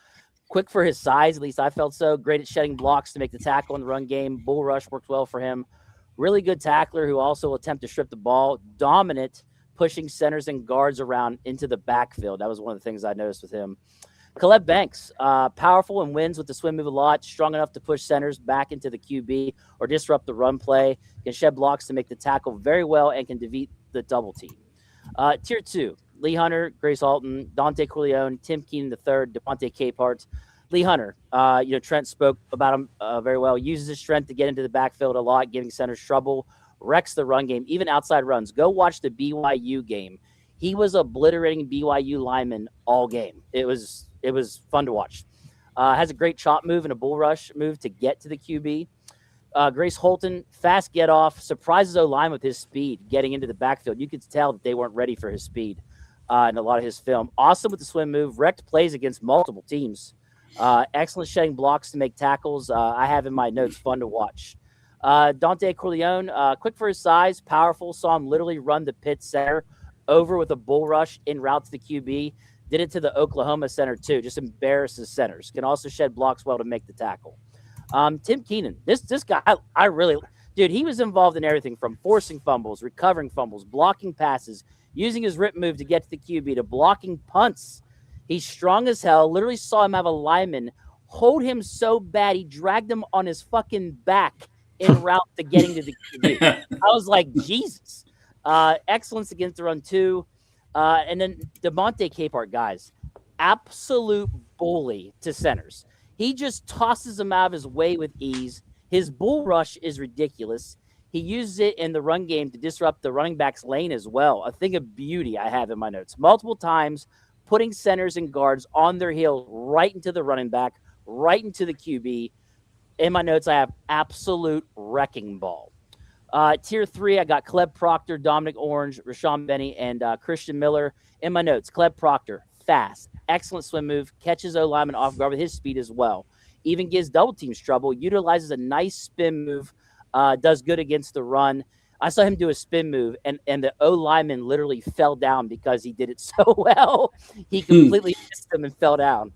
quick for his size, at least I felt so. Great at shedding blocks to make the tackle in the run game. Bull rush worked well for him. Really good tackler who also will attempt to strip the ball. Dominant, pushing centers and guards around into the backfield. That was one of the things I noticed with him. Caleb Banks, powerful and wins with the swim move a lot, strong enough to push centers back into the QB or disrupt the run play, can shed blocks to make the tackle very well, and can defeat the double team. Tier 2, Lee Hunter, Grace Alton, Dante Corleone, Tim Keenan III, DeMonte Capehart. Lee Hunter, Trent spoke about him very well. Uses his strength to get into the backfield a lot, giving centers trouble. Wrecks the run game, even outside runs. Go watch the BYU game. He was obliterating BYU linemen all game. It was fun to watch. Has a great chop move and a bull rush move to get to the QB. Grace Holton, fast get off, surprises O-line with his speed getting into the backfield. You could tell that they weren't ready for his speed in a lot of his film. Awesome with the swim move. Wrecked plays against multiple teams. Excellent shedding blocks to make tackles. I have in my notes, fun to watch. Dante Corleone, quick for his size, powerful. Saw him literally run the pit center over with a bull rush en route to the QB. Did it to the Oklahoma center too. Just embarrasses centers. Can also shed blocks well to make the tackle. Tim Keenan, this guy, I really, dude, he was involved in everything from forcing fumbles, recovering fumbles, blocking passes, using his rip move to get to the QB, to blocking punts. He's strong as hell. Literally saw him have a lineman hold him so bad he dragged him on his fucking back en route to getting to the QB. I was like, Jesus. Excellence against the run too. And then DeMonte Capehart, guys, absolute bully to centers. He just tosses them out of his way with ease. His bull rush is ridiculous. He uses it in the run game to disrupt the running back's lane as well. A thing of beauty I have in my notes. Multiple times, putting centers and guards on their heels right into the running back, right into the QB. In my notes, I have absolute wrecking ball. Tier 3, I got Caleb Proctor, Dominic Orange, Rashawn Benny, and Christian Miller. In my notes, Caleb Proctor, fast, excellent swim move, catches O-lineman off guard with his speed as well. Even gives double teams trouble, utilizes a nice spin move, does good against the run. I saw him do a spin move, and the O-lineman literally fell down because he did it so well. He completely missed him and fell down.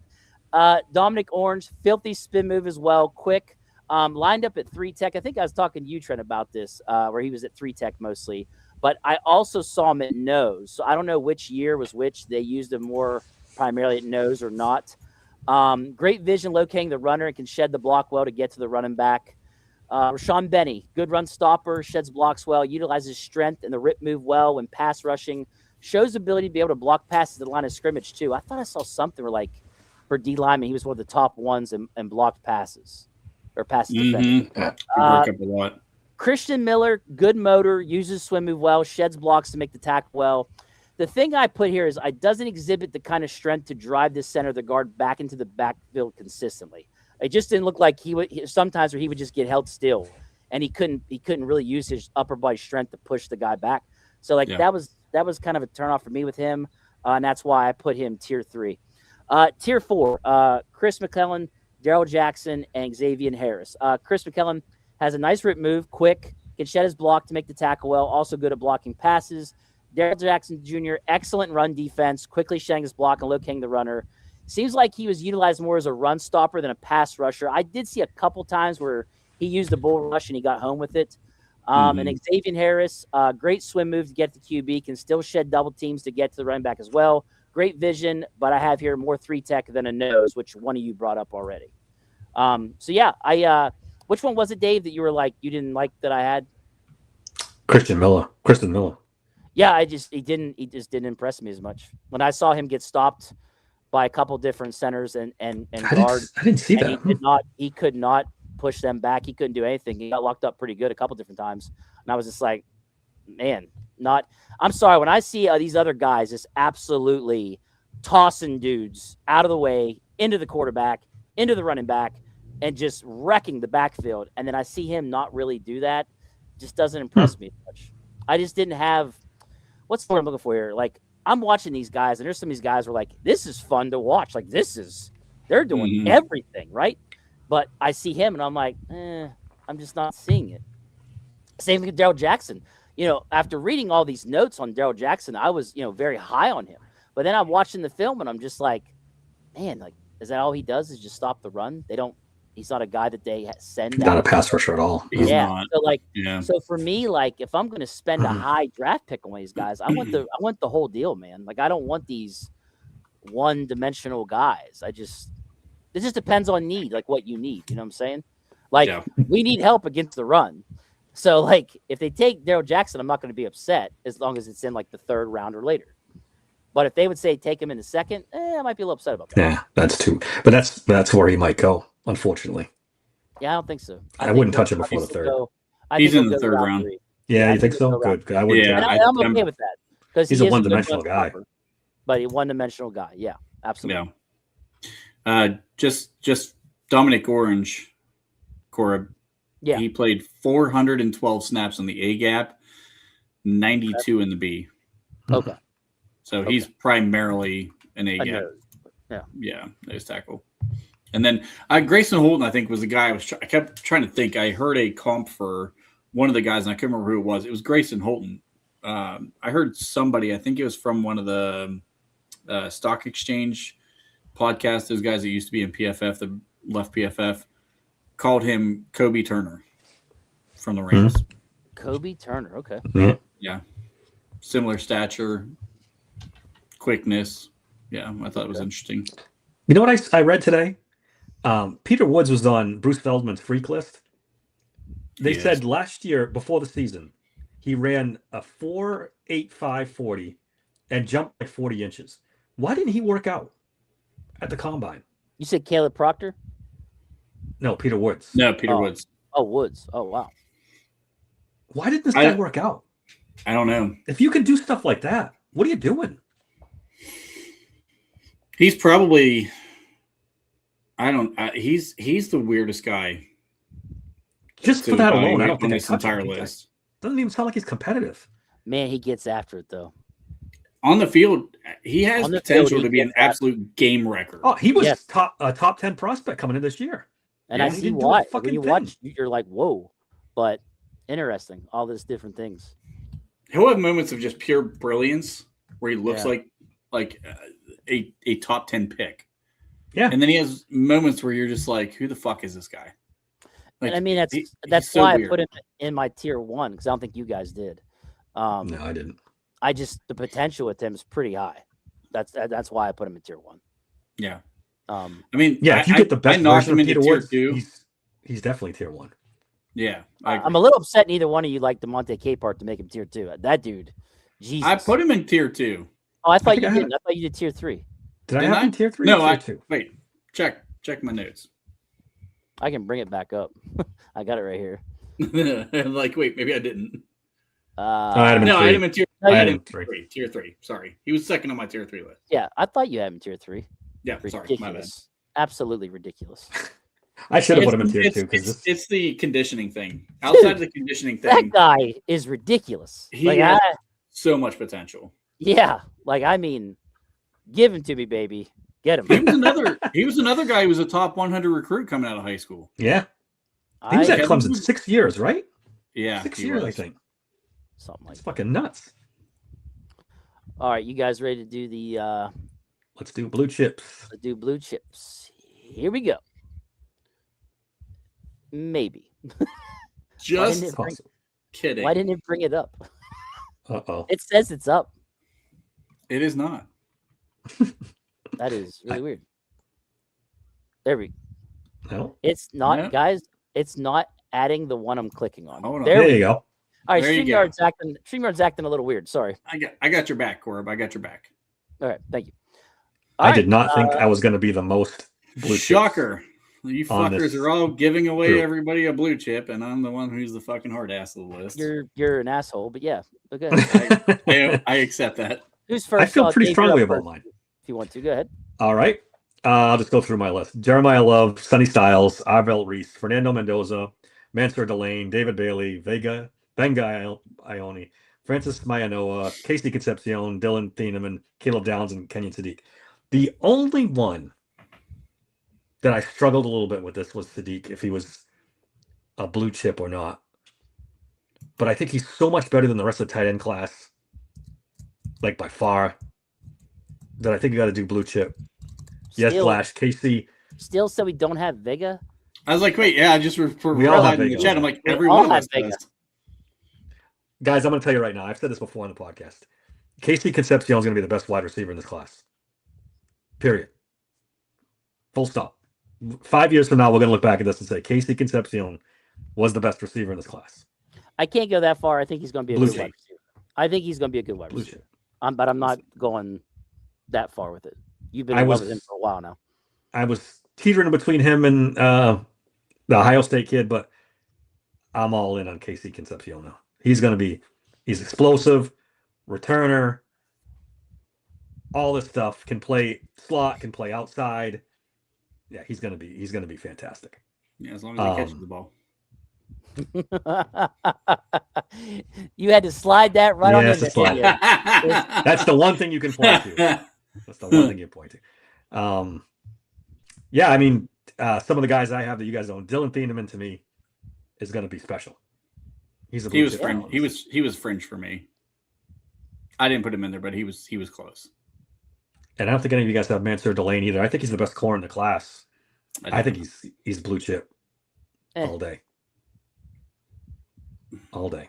Dominic Orange, filthy spin move as well, quick. Lined up at 3 tech. I think I was talking to you, Trent, about this, where he was at 3 tech mostly. But I also saw him at nose. So I don't know which year was which. They used him more primarily at nose or not. Great vision locating the runner and can shed the block well to get to the running back. Rashawn Benny, good run stopper, sheds blocks well, utilizes strength and the rip move well when pass rushing. Shows ability to be able to block passes at the line of scrimmage, too. I thought I saw something where, like, for D lineman, he was one of the top ones and blocked passes. Or passes defended. Up a lot. Christian Miller, good motor, uses swim move well, sheds blocks to make the tackle well. The thing I put here is I doesn't exhibit the kind of strength to drive the center of the guard back into the backfield consistently. It just didn't look like he would. Sometimes where he would just get held still, and he couldn't really use his upper body strength to push the guy back. So that was kind of a turnoff for me with him, and that's why I put him tier 3. Tier 4, Chris McClellan, Darrell Jackson, and Xavier Harris. Chris McClellan has a nice rip move, quick, can shed his block to make the tackle well, also good at blocking passes. Darrell Jackson Jr., excellent run defense, quickly shedding his block and locating the runner. Seems like he was utilized more as a run stopper than a pass rusher. I did see a couple times where he used a bull rush and he got home with it. And Xavier Harris, great swim move to get to QB, can still shed double teams to get to the running back as well. Great vision, but I have here more 3 tech than a nose, which one of you brought up already. Which one was it, Dave, that you were like, you didn't like that I had? Kristen Miller. Yeah, he just didn't impress me as much. When I saw him get stopped by a couple different centers and guards, I didn't see that. He could not push them back. He couldn't do anything. He got locked up pretty good a couple different times. And I was just like, man, I'm sorry. When I see these other guys just absolutely tossing dudes out of the way, into the quarterback, into the running back, and just wrecking the backfield, and then I see him not really do that, just doesn't impress me much. I just didn't have – what's the word I'm looking for here? Like, I'm watching these guys, and there's some of these guys who are like, this is fun to watch. Like, they're doing everything, right? But I see him, and I'm like, I'm just not seeing it. Same thing with Darrell Jackson. After reading all these notes on Darrell Jackson, I was, very high on him. But then I'm watching the film, and I'm just like, man, like, is that all he does is just stop the run? He's not a guy that they send out. Not a pass rusher at all. He's not. So for me, like, if I'm going to spend a high draft pick on one of these guys, I want the whole deal, man. Like, I don't want these one-dimensional guys. It just depends on need, like what you need. You know what I'm saying? Like, we need help against the run. So, like, if they take Darrell Jackson, I'm not going to be upset as long as it's in, like, the 3rd round or later. But if they would say take him in the second, I might be a little upset about that. Yeah, that's too. But that's where he might go, unfortunately. Yeah, I don't think so. I wouldn't touch him before the third. He's in the third round. Yeah, you think so? Good. I wouldn't. Yeah, I'm okay with that because he's a one-dimensional guy. But a one-dimensional guy. Yeah, absolutely. Yeah. Just Dominic Orange, Cora. Yeah. He played 412 snaps on the A gap, 92 in the B. Okay. So he's primarily an A gap. Yeah, nose tackle. And then Grayson Holton, I think, was the guy I kept trying to think. I heard a comp for one of the guys, and I couldn't remember who it was. It was Grayson Holton. I heard somebody, I think it was from one of the stock exchange podcasts, those guys that used to be in PFF, that left PFF, called him Kobe Turner from the Rams. Kobe Turner, okay. Yeah. Similar stature, quickness. Yeah, I thought it was interesting. You know what I read today? Peter Woods was on Bruce Feldman's freak list. They said last year, before the season, he ran a 4.85 40 and jumped like 40 inches. Why didn't he work out at the combine? You said Caleb Proctor? No, Peter Woods. No, Peter Woods. Oh, Woods. Oh, wow. Why did this guy work out? I don't know. If you can do stuff like that, what are you doing? He's probably, he's the weirdest guy. Just for that alone, I don't think this entire list. Doesn't even sound like he's competitive. Man, he gets after it though. On the field, he has potential to be an absolute game wrecker. Oh, he was top 10 prospect coming in this year. And I see why. When you watch, you're like, whoa. But interesting, all these different things. He'll have moments of just pure brilliance where he looks like a top 10 pick. Yeah. And then he has moments where you're just like, who the fuck is this guy? Like, and I mean, that's so why weird. I put him in my tier 1 because I don't think you guys did. No, I didn't. The potential with him is pretty high. That's why I put him in tier 1. Yeah. I mean, if you get the best version of Peter Woods, two. He's definitely tier 1. Yeah. I'm a little upset neither one of you like DeMonte Capehart to make him tier 2. That dude, Jesus. I put him in tier 2. Oh, I thought you didn't. I thought you did tier 3. Did I have him tier 3? No, tier 2? Wait. Check my notes. I can bring it back up. I got it right here. I'm like, wait, maybe I didn't. I had him in tier 3. Tier 3. Sorry. He was second on my tier 3 list. Yeah, I thought you had him in tier 3. Yeah, ridiculous. Sorry, my bad. Absolutely ridiculous. I should have put him in tier 2 because it's the conditioning thing. Outside of the conditioning thing, that guy is ridiculous. He has so much potential. Yeah, I mean, give him to me, baby. Get him. He was another guy who was a top 100 recruit coming out of high school. Yeah, he was at Clemson 6 years, right? Yeah, 6 years, I think. Something like that. Fucking nuts. All right, you guys ready to do the? Let's do blue chips. Let's do blue chips. Here we go. Maybe. Just kidding. Why didn't it bring it up? Uh-oh. It says it's up. It is not. That is really weird. There we go. No. It's not, guys. It's not adding the one I'm clicking on. Hold on. There you go. All right, StreamYard's acting a little weird. Sorry. I got your back, Corb. I got your back. All right, thank you. I did not think I was going to be the most blue shocker. You fuckers are all giving away everybody a blue chip, and I'm the one who's the fucking hard ass of the list. You're an asshole, but yeah. Okay. I accept that. Who's first? I feel pretty strongly about mine. If you want to, go ahead. All right. I'll just go through my list. Jeremiah Love, Sonny Styles, Arvell Reese, Fernando Mendoza, Mansur Delane, David Bailey, Benga Ione, Francis Mayanoa, Casey Concepcion, Dylan Thieneman, Caleb Downs, and Kenyon Sadiq. The only one that I struggled a little bit with this was Sadiq, if he was a blue chip or not. But I think he's so much better than the rest of the tight end class, like by far, that I think you got to do blue chip. Yes, Flash. Casey. Still said we don't have Vega? I was like, wait, yeah, just we all have in Vega. The chat. I'm like, everyone has Vega. Guys, I'm going to tell you right now. I've said this before on the podcast. Casey Concepcion is going to be the best wide receiver in this class. Period. Full stop. 5 years from now, we're going to look back at this and say Casey Concepcion was the best receiver in this class. I can't go that far. I think he's going to be a good wide receiver. I think he's going to be a good wide receiver. But I'm not going that far with it. You've been in love with him for a while now. I was teetering between him and the Ohio State kid, but I'm all in on Casey Concepcion now. He's explosive, returner, all this stuff, can play slot, can play outside. Yeah, he's gonna be fantastic. Yeah, as long as he catches the ball. You had to slide that right on in there. That's the one thing you can point to. That's the one thing you point to. Yeah, I mean, some of the guys I have that you guys don't, Dylan Thieneman to me is going to be special. He was fringe. He was fringe for me. I didn't put him in there, but he was close. And I don't think any of you guys have Mansour Delane either. I think he's the best corner in the class. I think he's blue chip all day. All day.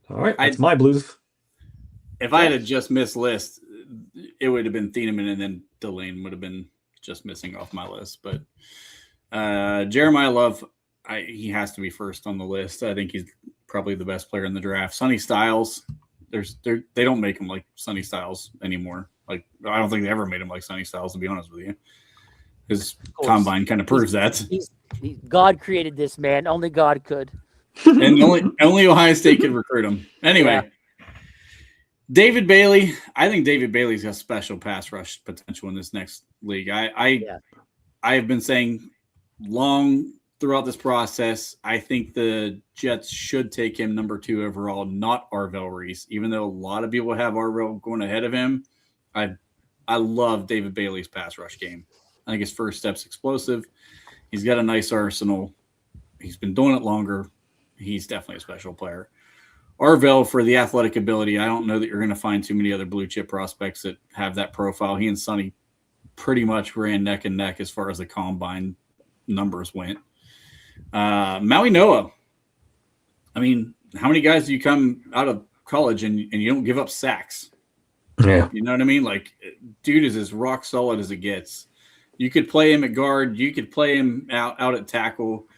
All right, that's my Blues. If I had just missed list, it would have been Thieneman, and then Delane would have been just missing off my list. But Jeremiah Love, he has to be first on the list. I think he's probably the best player in the draft. Sonny Styles, they don't make him like Sonny Styles anymore. Like, I don't think they ever made him like Sonny Styles, to be honest with you. His combine kind of proves that. God created this man. Only God could. And only Ohio State could recruit him. Anyway, yeah. David Bailey. I think David Bailey's got special pass rush potential in this next league. I have been saying long throughout this process, I think the Jets should take him number 2 overall, not Arvell Reese. Even though a lot of people have Arvell going ahead of him, I love David Bailey's pass rush game. I think his first step's explosive. He's got a nice arsenal. He's been doing it longer. He's definitely a special player. Arvell, for the athletic ability, I don't know that you're going to find too many other blue chip prospects that have that profile. He and Sonny pretty much ran neck and neck as far as the combine numbers went. Maui Noah. I mean, how many guys do you come out of college and you don't give up sacks? Yeah. You know what I mean? Like, dude is as rock solid as it gets. You could play him at guard. You could play him out at tackle.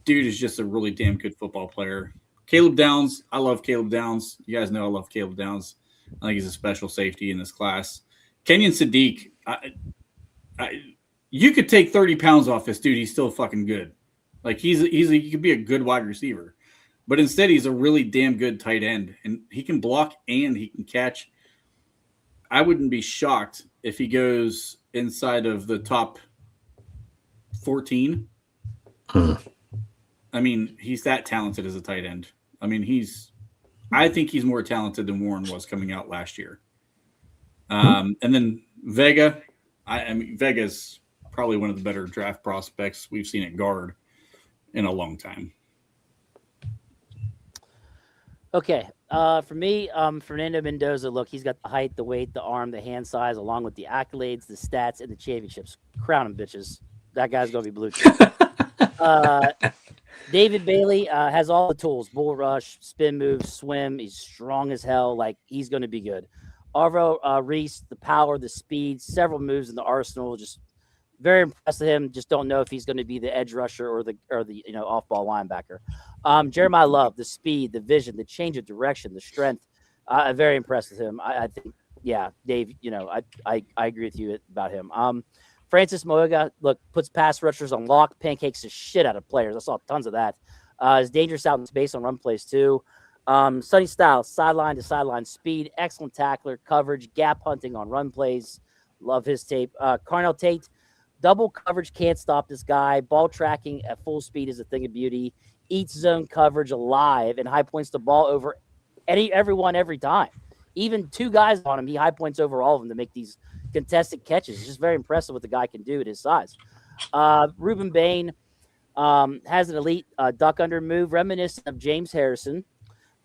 Dude is just a really damn good football player. Caleb Downs. I love Caleb Downs. You guys know I love Caleb Downs. I think he's a special safety in this class. Kenyon Sadiq. You could take 30 pounds off this dude. He's still fucking good. Like, he could be a good wide receiver. But instead, he's a really damn good tight end. And he can block and he can catch. I wouldn't be shocked if he goes inside of the top 14. I mean, he's that talented as a tight end. I mean, I think he's more talented than Warren was coming out last year. And then Vega, I mean, Vega's probably one of the better draft prospects we've seen at guard in a long time. Okay. For me, Fernando Mendoza, look, he's got the height, the weight, the arm, the hand size, along with the accolades, the stats, and the championships. Crown him, bitches. That guy's going to be blue chip. David Bailey has all the tools: bull rush, spin move, swim. He's strong as hell. Like, he's going to be good. Arvo Reese, the power, the speed, several moves in the arsenal. Just very impressed with him. Just don't know if he's going to be the edge rusher or the off ball linebacker. Jeremiah Love, the speed, the vision, the change of direction, the strength. I'm very impressed with him. I think, yeah, Dave. I agree with you about him. Francis Moega, look, puts pass rushers on lock, pancakes the shit out of players. I saw tons of that. Is dangerous out in space on run plays too. Sonny Styles, sideline to sideline speed, excellent tackler, coverage, gap hunting on run plays. Love his tape. Carnell Tate, double coverage, can't stop this guy. Ball tracking at full speed is a thing of beauty. Eats zone coverage alive and high points the ball over everyone every time. Even 2 guys on him, he high points over all of them to make these contested catches. It's just very impressive what the guy can do at his size. Reuben Bain has an elite duck under move, reminiscent of James Harrison.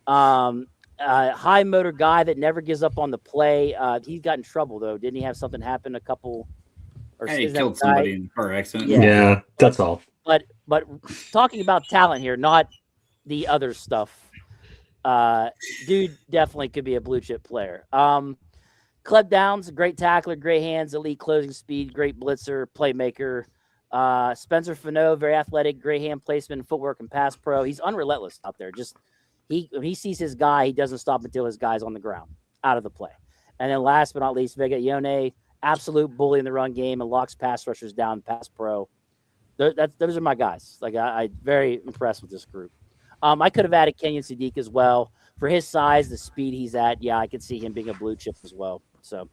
High motor guy that never gives up on the play. He got in trouble though. Didn't he have something happen a couple? Or he killed somebody in a car accident. Yeah, that's all. But talking about talent here, not the other stuff. Dude definitely could be a blue chip player. Cleb Downs, great tackler, great hands, elite closing speed, great blitzer, playmaker. Spencer Fano, very athletic, great hand placement, footwork, and pass pro. He's unrelentless out there. Just when he sees his guy, he doesn't stop until his guy's on the ground, out of the play. And then last but not least, Vega Ione, absolute bully in the run game and locks pass rushers down, pass pro. Those are my guys. Like I very impressed with this group. I could have added Kenyon Sadiq as well. For his size, the speed he's at, yeah, I could see him being a blue chip as well. So,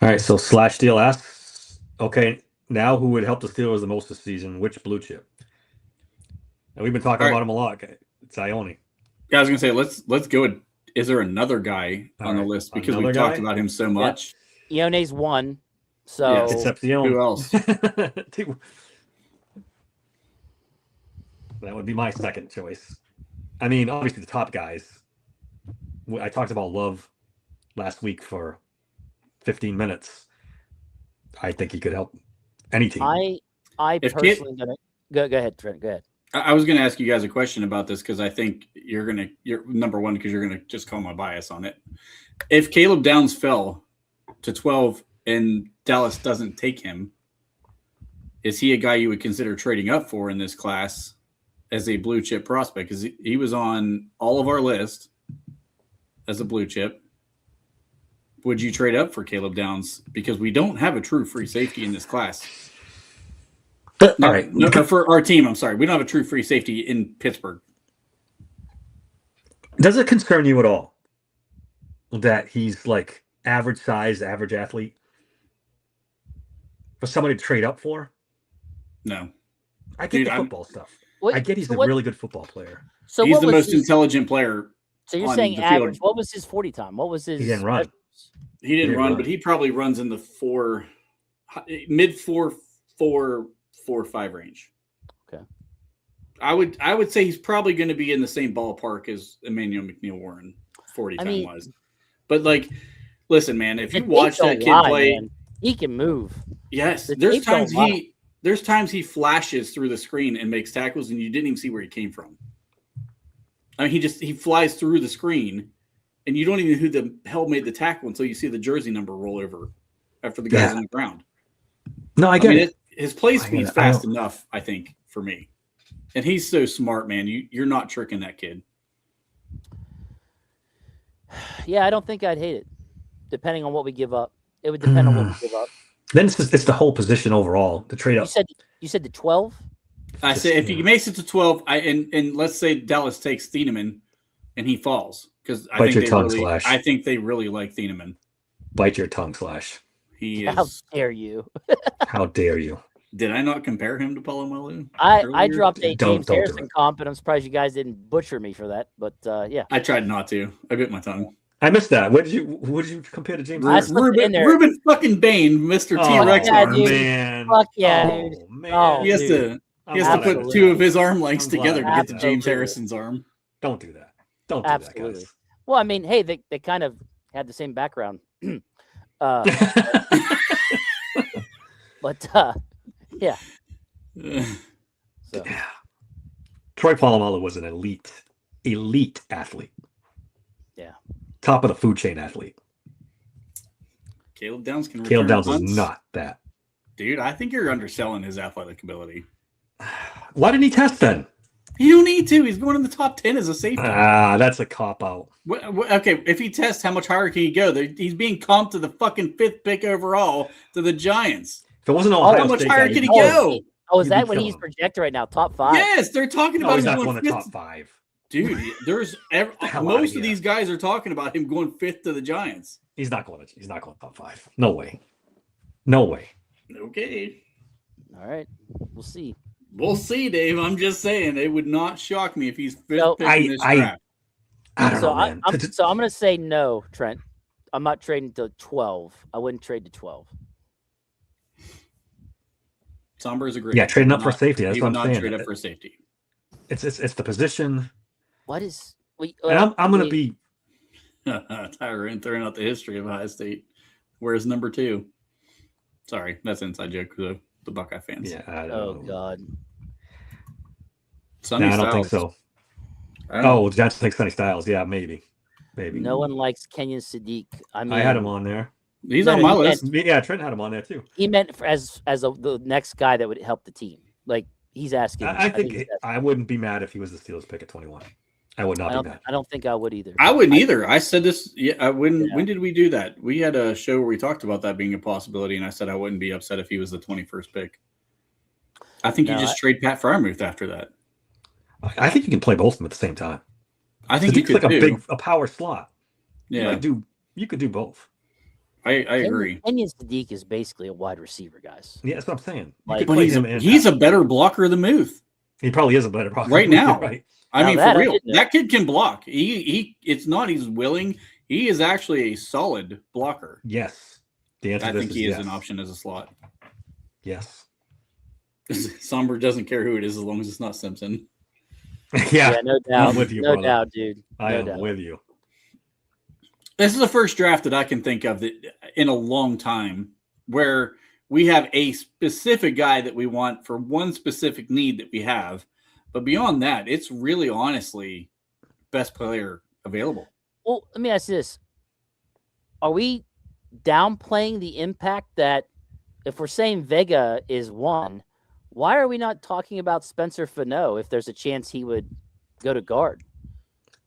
all right. So Slash Deal asks, okay, now who would help the Steelers the most this season? Which blue chip? And we've been talking about him a lot. It's Ione. Yeah, I was gonna say let's go. Is there another guy on the list because we've talked about him so much? Yeah. Ione's one. So yes. Except who else? That would be my second choice. I mean, obviously the top guys. I talked about Love last week for 15 minutes. I think he could help any team. I personally go ahead, Trent. Go ahead. I was going to ask you guys a question about this because I think you're number one because you're going to just call my bias on it. If Caleb Downs fell to 12 and Dallas doesn't take him, is he a guy you would consider trading up for in this class as a blue chip prospect? Because he was on all of our list as a blue chip. Would you trade up for Caleb Downs? Because we don't have a true free safety in this class. All right. No, for our team, I'm sorry. We don't have a true free safety in Pittsburgh. Does it concern you at all that he's like average size, average athlete for somebody to trade up for? No. I get the football stuff. I get he's a really good football player. So he's the most intelligent player. So you're saying average. Field. What was his 40 time? What was his? He didn't run. He didn't run, but he probably runs in the mid 4.5 range. Okay. I would say he's probably going to be in the same ballpark as Emmanuel McNeil-Warren 40 time wise. But like, listen, man, if you watch that kid play, man. He can move. Yes, there's times he flashes through the screen and makes tackles, and you didn't even see where he came from. I mean, he flies through the screen, and you don't even know who the hell made the tackle until you see the jersey number roll over after the guy's on the ground. No, I get it. His play speed's fast enough, I think, for me. And he's so smart, man. You're not tricking that kid. Yeah, I don't think I'd hate it, depending on what we give up. It would depend on what we give up. Then it's the whole position overall, the trade up. You said the 12? I say if he makes it to 12, and let's say Dallas takes Thieneman and he falls, because I think they really like Thieneman. Bite your tongue, Slash. How dare you? How dare you? Did I not compare him to Polamalu? I dropped a James Harrison comp, and I'm surprised you guys didn't butcher me for that. But yeah, I tried not to. I bit my tongue. I missed that. What did you compare to James? Ruben fucking Bain, Mr. T-Rex. Yeah, man. Fuck yeah, dude. Man. He has to put two of his arm lengths together to get to James Harrison's arm. Don't do that. Don't do that, guys. Well, I mean, hey, they kind of had the same background. But yeah. So. Yeah. Troy Polamalu was an elite athlete. Yeah. Top of the food chain athlete. Caleb Downs is not that. Dude, I think you're underselling his athletic ability. Why didn't he test then? You don't need to. He's going in the top 10 as a safety. That's a cop-out. Okay, if he tests, how much higher can he go? He's being comped to the fucking 5th pick overall to the Giants. If it wasn't Ohio how much higher can he go? Oh, is that when he's projected right now? Top 5? Yes, they're talking about him going going to top 5. Dude, there's most of these guys are talking about him going 5th to the Giants. He's not going top 5. No way. No way. Okay. All right. We'll see. We'll see, Dave. I'm just saying it would not shock me if he's 5th pick in this draft. I don't know, man. So I'm going to say no, Trent. I'm not trading to 12. I wouldn't trade to 12. Somber is a great. Yeah, trading up for safety. That's what I'm saying. Trade up for safety. It's the position. What is? I'm going to be. Tyrone throwing out the history of Ohio State. Where's number 2? Sorry, that's an inside joke for the Buckeye fans. Yeah. Oh God. Sonny I don't think so. Oh, Johnson thinks Sonny Styles. Yeah, maybe. No one likes Kenyon Sadiq. I mean, I had him on there. He's on my list. Yeah, Trent had him on there too. He meant as the next guy that would help the team. Like he's asking. I think I wouldn't be mad if he was the Steelers pick at 21. I would not be mad. I don't think I would either. I wouldn't either. I said this. Yeah. When did we do that? We had a show where we talked about that being a possibility, and I said I wouldn't be upset if he was the 21st pick. I think you just trade Pat Freiermuth after that. I think you can play both of them at the same time. I think you could like a power slot. Yeah, you could do both. I agree. Kenyon Sadiq is basically a wide receiver, guys. Yeah, that's what I'm saying. But he's a better blocker than Muth. He probably is a better blocker right now. Right. I mean, for real, that kid can block. It's not he's willing. He is actually a solid blocker. Yes. The answer I think he is an option as a slot. Yes. Somber doesn't care who it is as long as it's not Simpson. Yeah, no doubt. I'm with you, no brother. doubt, dude. I am with you. This is the first draft that I can think of that in a long time where we have a specific guy that we want for one specific need that we have. But beyond that, it's really honestly best player available. Well, let me ask you this. Are we downplaying the impact that if we're saying Vega is one, why are we not talking about Spencer Fano if there's a chance he would go to guard?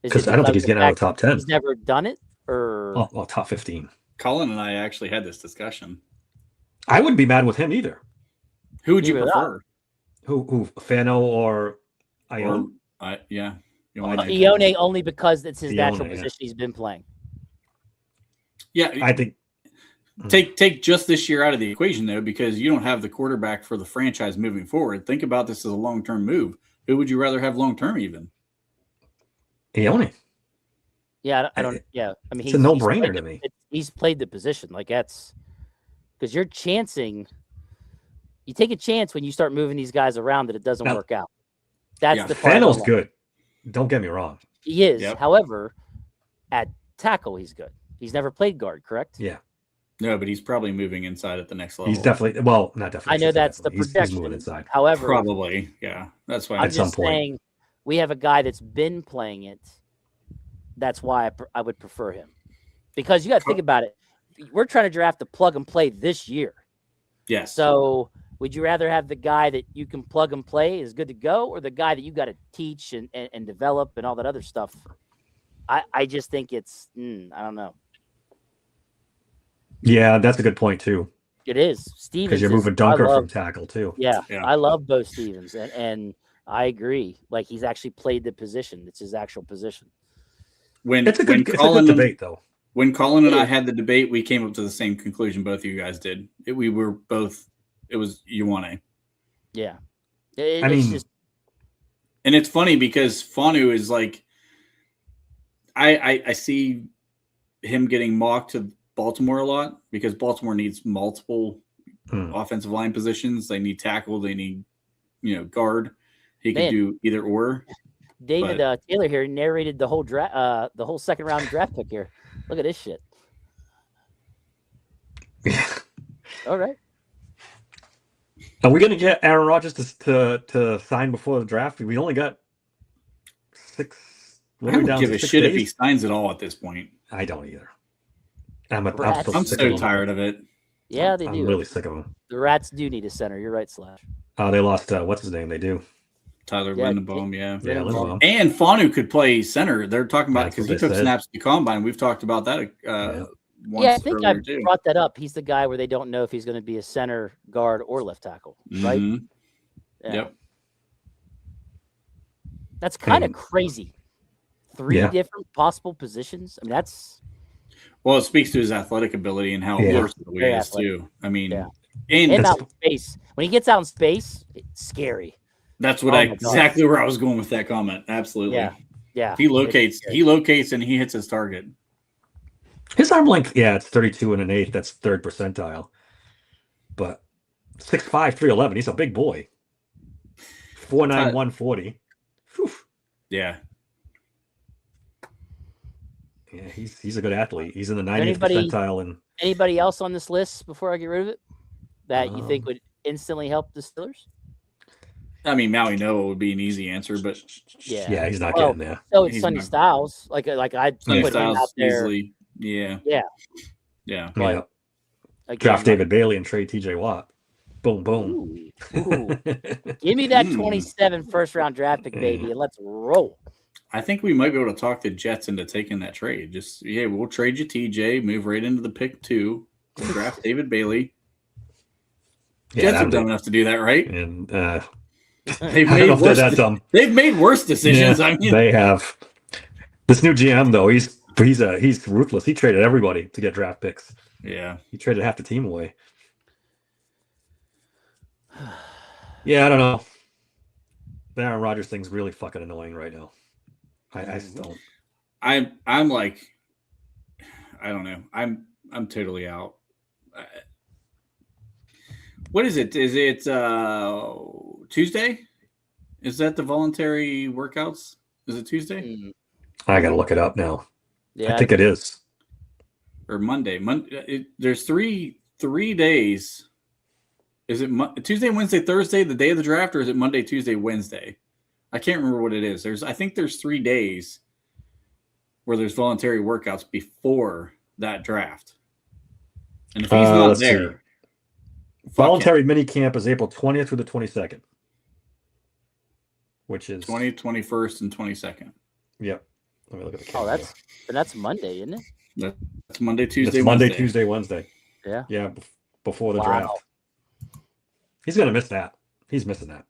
Because I don't think he's getting out of the top 10. He's never done it? Or top 15. Colin and I actually had this discussion. I wouldn't be mad with him either. Who would you prefer? Who Fano or Ione? Yeah. Ione only because it's his natural position he's been playing. Yeah, I think take just this year out of the equation though, because you don't have the quarterback for the franchise moving forward. Think about this as a long-term move. Who would you rather have long-term even? Ione. Yeah, I don't. Yeah, I mean, it's a no-brainer to me. He's played the position like that's because you're chancing. You take a chance when you start moving these guys around that it doesn't work out. That's the part. Fano's good. Don't get me wrong. He is. Yep. However, at tackle, he's good. He's never played guard, correct? Yeah. No, but he's probably moving inside at the next level. He's definitely not definitely. I know that's the projection. He's moving inside. However, probably, yeah. That's why I'm just saying we have a guy that's been playing it. That's why I would prefer him, because you got to think about it. We're trying to draft a plug and play this year. Yes. So would you rather have the guy that you can plug and play is good to go, or the guy that you got to teach and develop and all that other stuff? I just think it's I don't know. Yeah, that's a good point too. It is Stevens because you're moving Dunker from tackle too. Yeah, I love Bo Stevens, and I agree. Like he's actually played the position; it's his actual position. It's a good debate, though. When Colin and I had the debate, we came up to the same conclusion. Both of you guys did. We were both. It was Ioane. Yeah, and it's funny because Fanu is like, I see him getting mocked to Baltimore a lot because Baltimore needs multiple offensive line positions. They need tackle. They need guard. He can do either or. David Taylor here narrated the whole draft, the whole second round draft pick here. Look at this shit. All right. Are we going to get Aaron Rodgers to sign before the draft? We only got 6. I don't give a shit if he signs it all at this point. I don't either. I'm so tired of it. Yeah, they do. I'm really sick of him. The Rats do need a center. You're right, Slash. They lost. What's his name? They do. Tyler Lindenbaum, yeah. Lindenbaum. And Fanu could play center. They're talking about it because he took snaps at the combine. We've talked about that once. Yeah, I think I brought that up. He's the guy where they don't know if he's going to be a center, guard, or left tackle, right? Mm-hmm. Yeah. Yep. That's kind of crazy. 3 different possible positions. I mean, that's... Well, it speaks to his athletic ability and how versatile he is, too. I mean... And out in space. When he gets out in space, it's scary. That's what exactly where I was going with that comment. Absolutely. Yeah. He locates and he hits his target. His arm length, it's 32 and an eighth. That's 3rd percentile. But 6'5", 311. He's a big boy. 4'9", 140. Whew. Yeah. Yeah, he's a good athlete. He's in the 90th percentile. And anybody else on this list before I get rid of it that you think would instantly help the Steelers? I mean, Maui Noah would be an easy answer, but yeah, he's not getting there. So it's Sonny Styles. Like I'd put him out there. Easily. Yeah. But, draft David Bailey and trade TJ Watt. Boom, boom. Ooh. Give me that 27 first round draft pick, baby, and let's roll. I think we might be able to talk the Jets into taking that trade. Just we'll trade you TJ, move right into the pick 2, draft David Bailey. Jets are dumb enough to do that, right? And they've made worse decisions. Yeah, I mean, they have. This new GM though, he's ruthless. He traded everybody to get draft picks. Yeah, he traded half the team away. Yeah, I don't know. The Aaron Rodgers thing's really fucking annoying right now. I just don't. I'm like, I don't know. I'm totally out. What is it? Is it Tuesday? Is that the voluntary workouts? Is it Tuesday? I gotta look it up now. Yeah, I think it is. Or Monday. There's three days. Is it Tuesday, Wednesday, Thursday, the day of the draft, or is it Monday, Tuesday, Wednesday? I can't remember what it is. I think there's 3 days where there's voluntary workouts before that draft. And if he's not there, voluntary mini camp is April 20th through the 22nd, which is 20th, 21st, and 22nd. Yep. Let me look at the calendar. That's Monday, isn't it? That's Monday, Tuesday, it's Monday, Wednesday. Tuesday, Wednesday. Yeah. Yeah, before the draft. He's gonna miss that. He's missing that.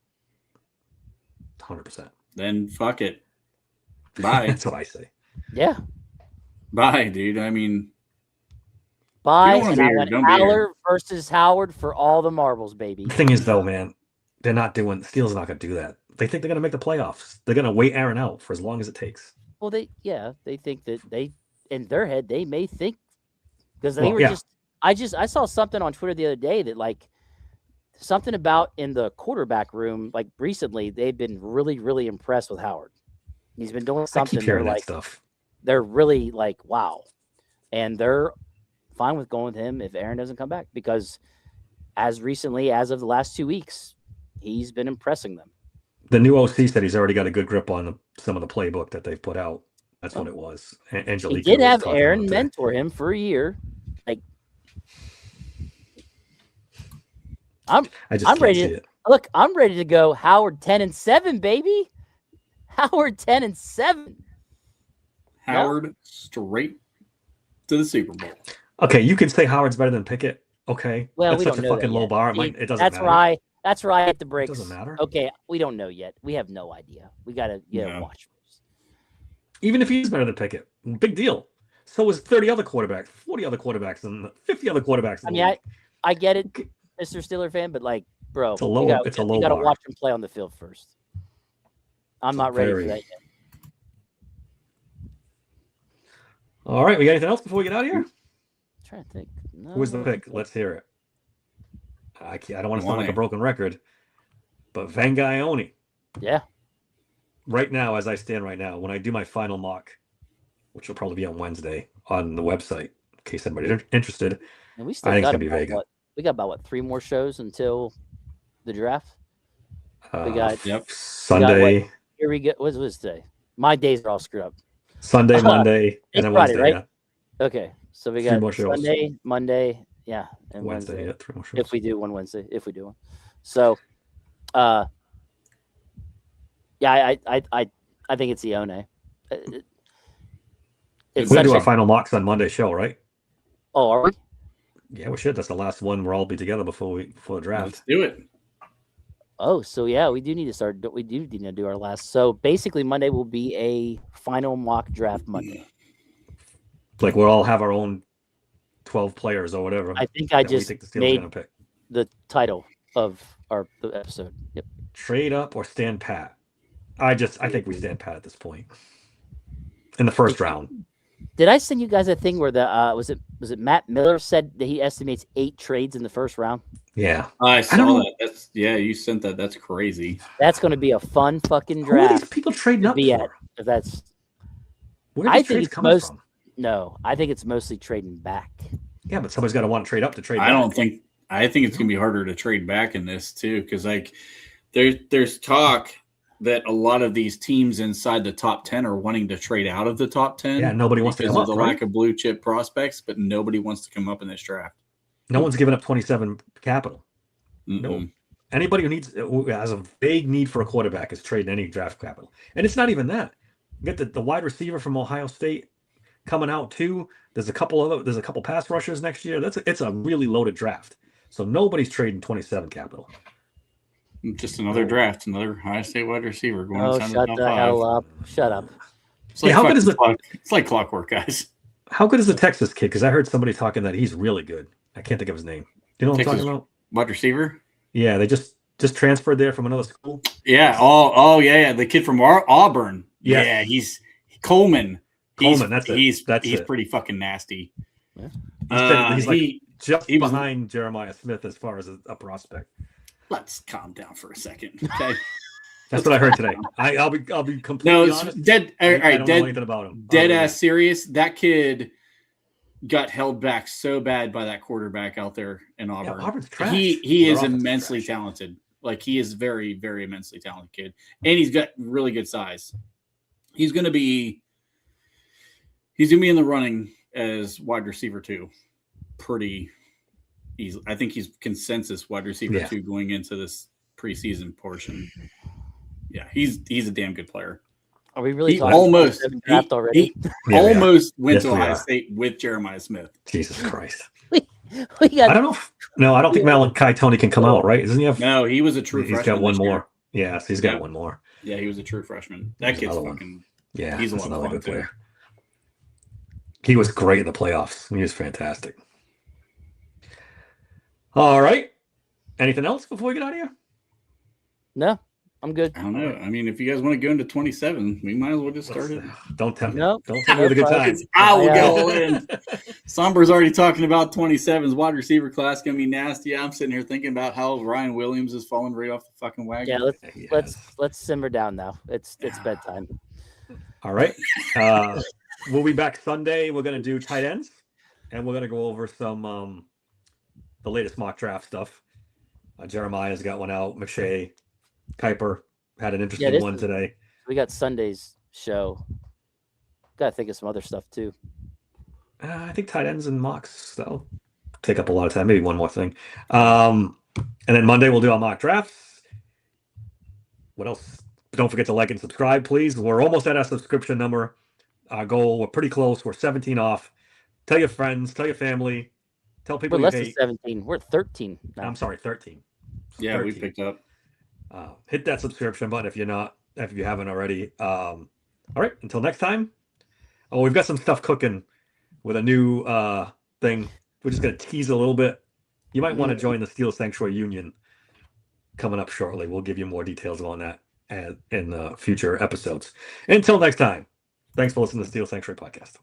100%. Then fuck it. Bye. That's what I say. Yeah. Bye, dude. I mean, bye. And I went Aller versus Howard for all the marbles, baby. The thing is, though, man, they're not doing. Steele's not gonna do that. They think they're gonna make the playoffs. They're gonna wait Aaron out for as long as it takes. Well, they think that they, in their head, they may think because they were just. I saw something on Twitter the other day that like. Something about in the quarterback room, like recently, they've been really, really impressed with Howard. He's been doing something. I keep hearing that stuff. They're really like, wow. And they're fine with going with him if Aaron doesn't come back because as recently as of the last 2 weeks, he's been impressing them. The new OC said he's already got a good grip on some of the playbook that they've put out. That's what it was. Angelique he did have Aaron mentor him for a year. Like, I'm ready to look. I'm ready to go. Howard 10-7, baby. Howard 10-7. Howard straight to the Super Bowl. Okay, you can say Howard's better than Pickett. Okay, well, that's we such don't a know fucking that low bar. It doesn't matter. That's where I hit the brakes. It doesn't matter. Okay, we don't know yet. We have no idea. We gotta watch first. Even if he's better than Pickett, big deal. So is 30 other quarterbacks, 40 other quarterbs, and 50 other quarterbacks. I mean, I get it, Mr. Steeler fan, but like, bro, it's a low you gotta bar. watch him play on the field first. I'm not ready for that yet. All right, we got anything else before we get out of here? I'm trying to think. No. Who was the pick? Let's hear it. I don't want to sound like a broken record, but Vangioni. Yeah. Right now, as I stand right now, when I do my final mock, which will probably be on Wednesday on the website, in case anybody's interested, and we still I think got it's going to be Vega. We got about 3 more shows until the draft? We got Sunday. Here we go. What was today? My days are all screwed up. Sunday, Monday, and then Friday, Wednesday. right? Yeah. Okay, so we got Sunday, Monday, and Wednesday. Yeah, 3 more shows. If we do one Wednesday, so, I think it's Ione. We're gonna do our final mocks on Monday show, right? Oh, are we? Yeah, we should. That's the last one. We'll all be together before the draft. Let's do it. Oh, so yeah, we do need to start. We do need to do our last. So basically, Monday will be a final mock draft Monday. Like we'll all have our own 12 players or whatever. I think I just made pick. The title of the episode. Yep. Trade up or stand pat. I think we stand pat at this point. In the first round. Did I send you guys a thing where the was it Matt Miller said that he estimates 8 trades in the first round? Yeah, I saw that. You sent that. That's crazy. That's going to be a fun fucking draft. Who are these people trading up for? If that's, where are these trades coming from? No, I think it's mostly trading back. Yeah, but somebody's got to want to trade up to trade. I think it's going to be harder to trade back in this too, because like there's talk that a lot of these teams inside the top 10 are wanting to trade out of the top 10. Yeah, nobody wants to come up because of the lack of blue chip prospects, but nobody wants to come up in this draft. No one's giving up 27 capital. Mm-mm. No. Anybody who has a vague need for a quarterback is trading any draft capital. And it's not even that. Get the wide receiver from Ohio State coming out too. There's a couple pass rushers next year. It's a really loaded draft. So nobody's trading 27 capital. Just another draft, another Ohio State wide receiver going. Oh, shut the hell up! Shut up. It's like, how good is it's like clockwork, guys. How good is the Texas kid? Because I heard somebody talking that he's really good. I can't think of his name. Do you know what I'm talking about? Wide receiver? Yeah, they just transferred there from another school. Yeah. Oh, yeah. The kid from Auburn. Yes. Yeah, he's Coleman. He's That's pretty fucking nasty. Yeah. He's just behind Jeremiah Smith as far as a prospect. Let's calm down for a second, okay? That's what I heard today. I'll be completely honest. Dead. All right, I don't know anything about him. Dead ass serious. That kid got held back so bad by that quarterback out there in Auburn. Yeah, Auburn's trash. He is immensely talented. Like, he is very, very immensely talented kid, and he's got really good size. He's gonna be in the running as wide receiver 2. Pretty easy. I think he's consensus wide receiver 2 going into this preseason portion. Yeah, he's a damn good player. Are we really talking almost about draft already? He almost went to Ohio State with Jeremiah Smith. Jesus Christ. we got, I don't know. No, I don't think Malachi Tony can come out, right? Doesn't he have? No, he was a true freshman. He's got one more. Yes, he's got one more. Yeah, he was a true freshman. That kid's fucking. Yeah, he's a lot of fun too. He was great in the playoffs. He was fantastic. All right. Anything else before we get out of here? No, I'm good. I don't know. I mean, if you guys want to go into 27, we might as well just start it. Don't tempt me. Nope. Don't tell me with a good time. I will go in. Somber's already talking about 27's wide receiver class going to be nasty. I'm sitting here thinking about how Ryan Williams is falling right off the fucking wagon. Yeah, let's simmer down now. It's bedtime. All right. We'll be back Sunday. We're going to do tight ends, and we're going to go over some the latest mock draft stuff. Jeremiah's got one out. McShay, Kuiper had an interesting one today. We got Sunday's show. Got to think of some other stuff too. I think tight ends and mocks, that'll take up a lot of time. Maybe one more thing. And then Monday we'll do our mock drafts. What else? Don't forget to like and subscribe, please. We're almost at our subscription number. Our goal, we're pretty close. We're 17 off. Tell your friends, tell your family, tell people we're less than 17. We're 13 now. I'm sorry, 13. Yeah, 13. We picked up. Hit that subscription button if you haven't already. All right, until next time. Oh, we've got some stuff cooking with a new thing. We're just going to tease a little bit. You might want to join the Steel Sanctuary Union coming up shortly. We'll give you more details on that in future episodes. Until next time, thanks for listening to the Steel Sanctuary Podcast.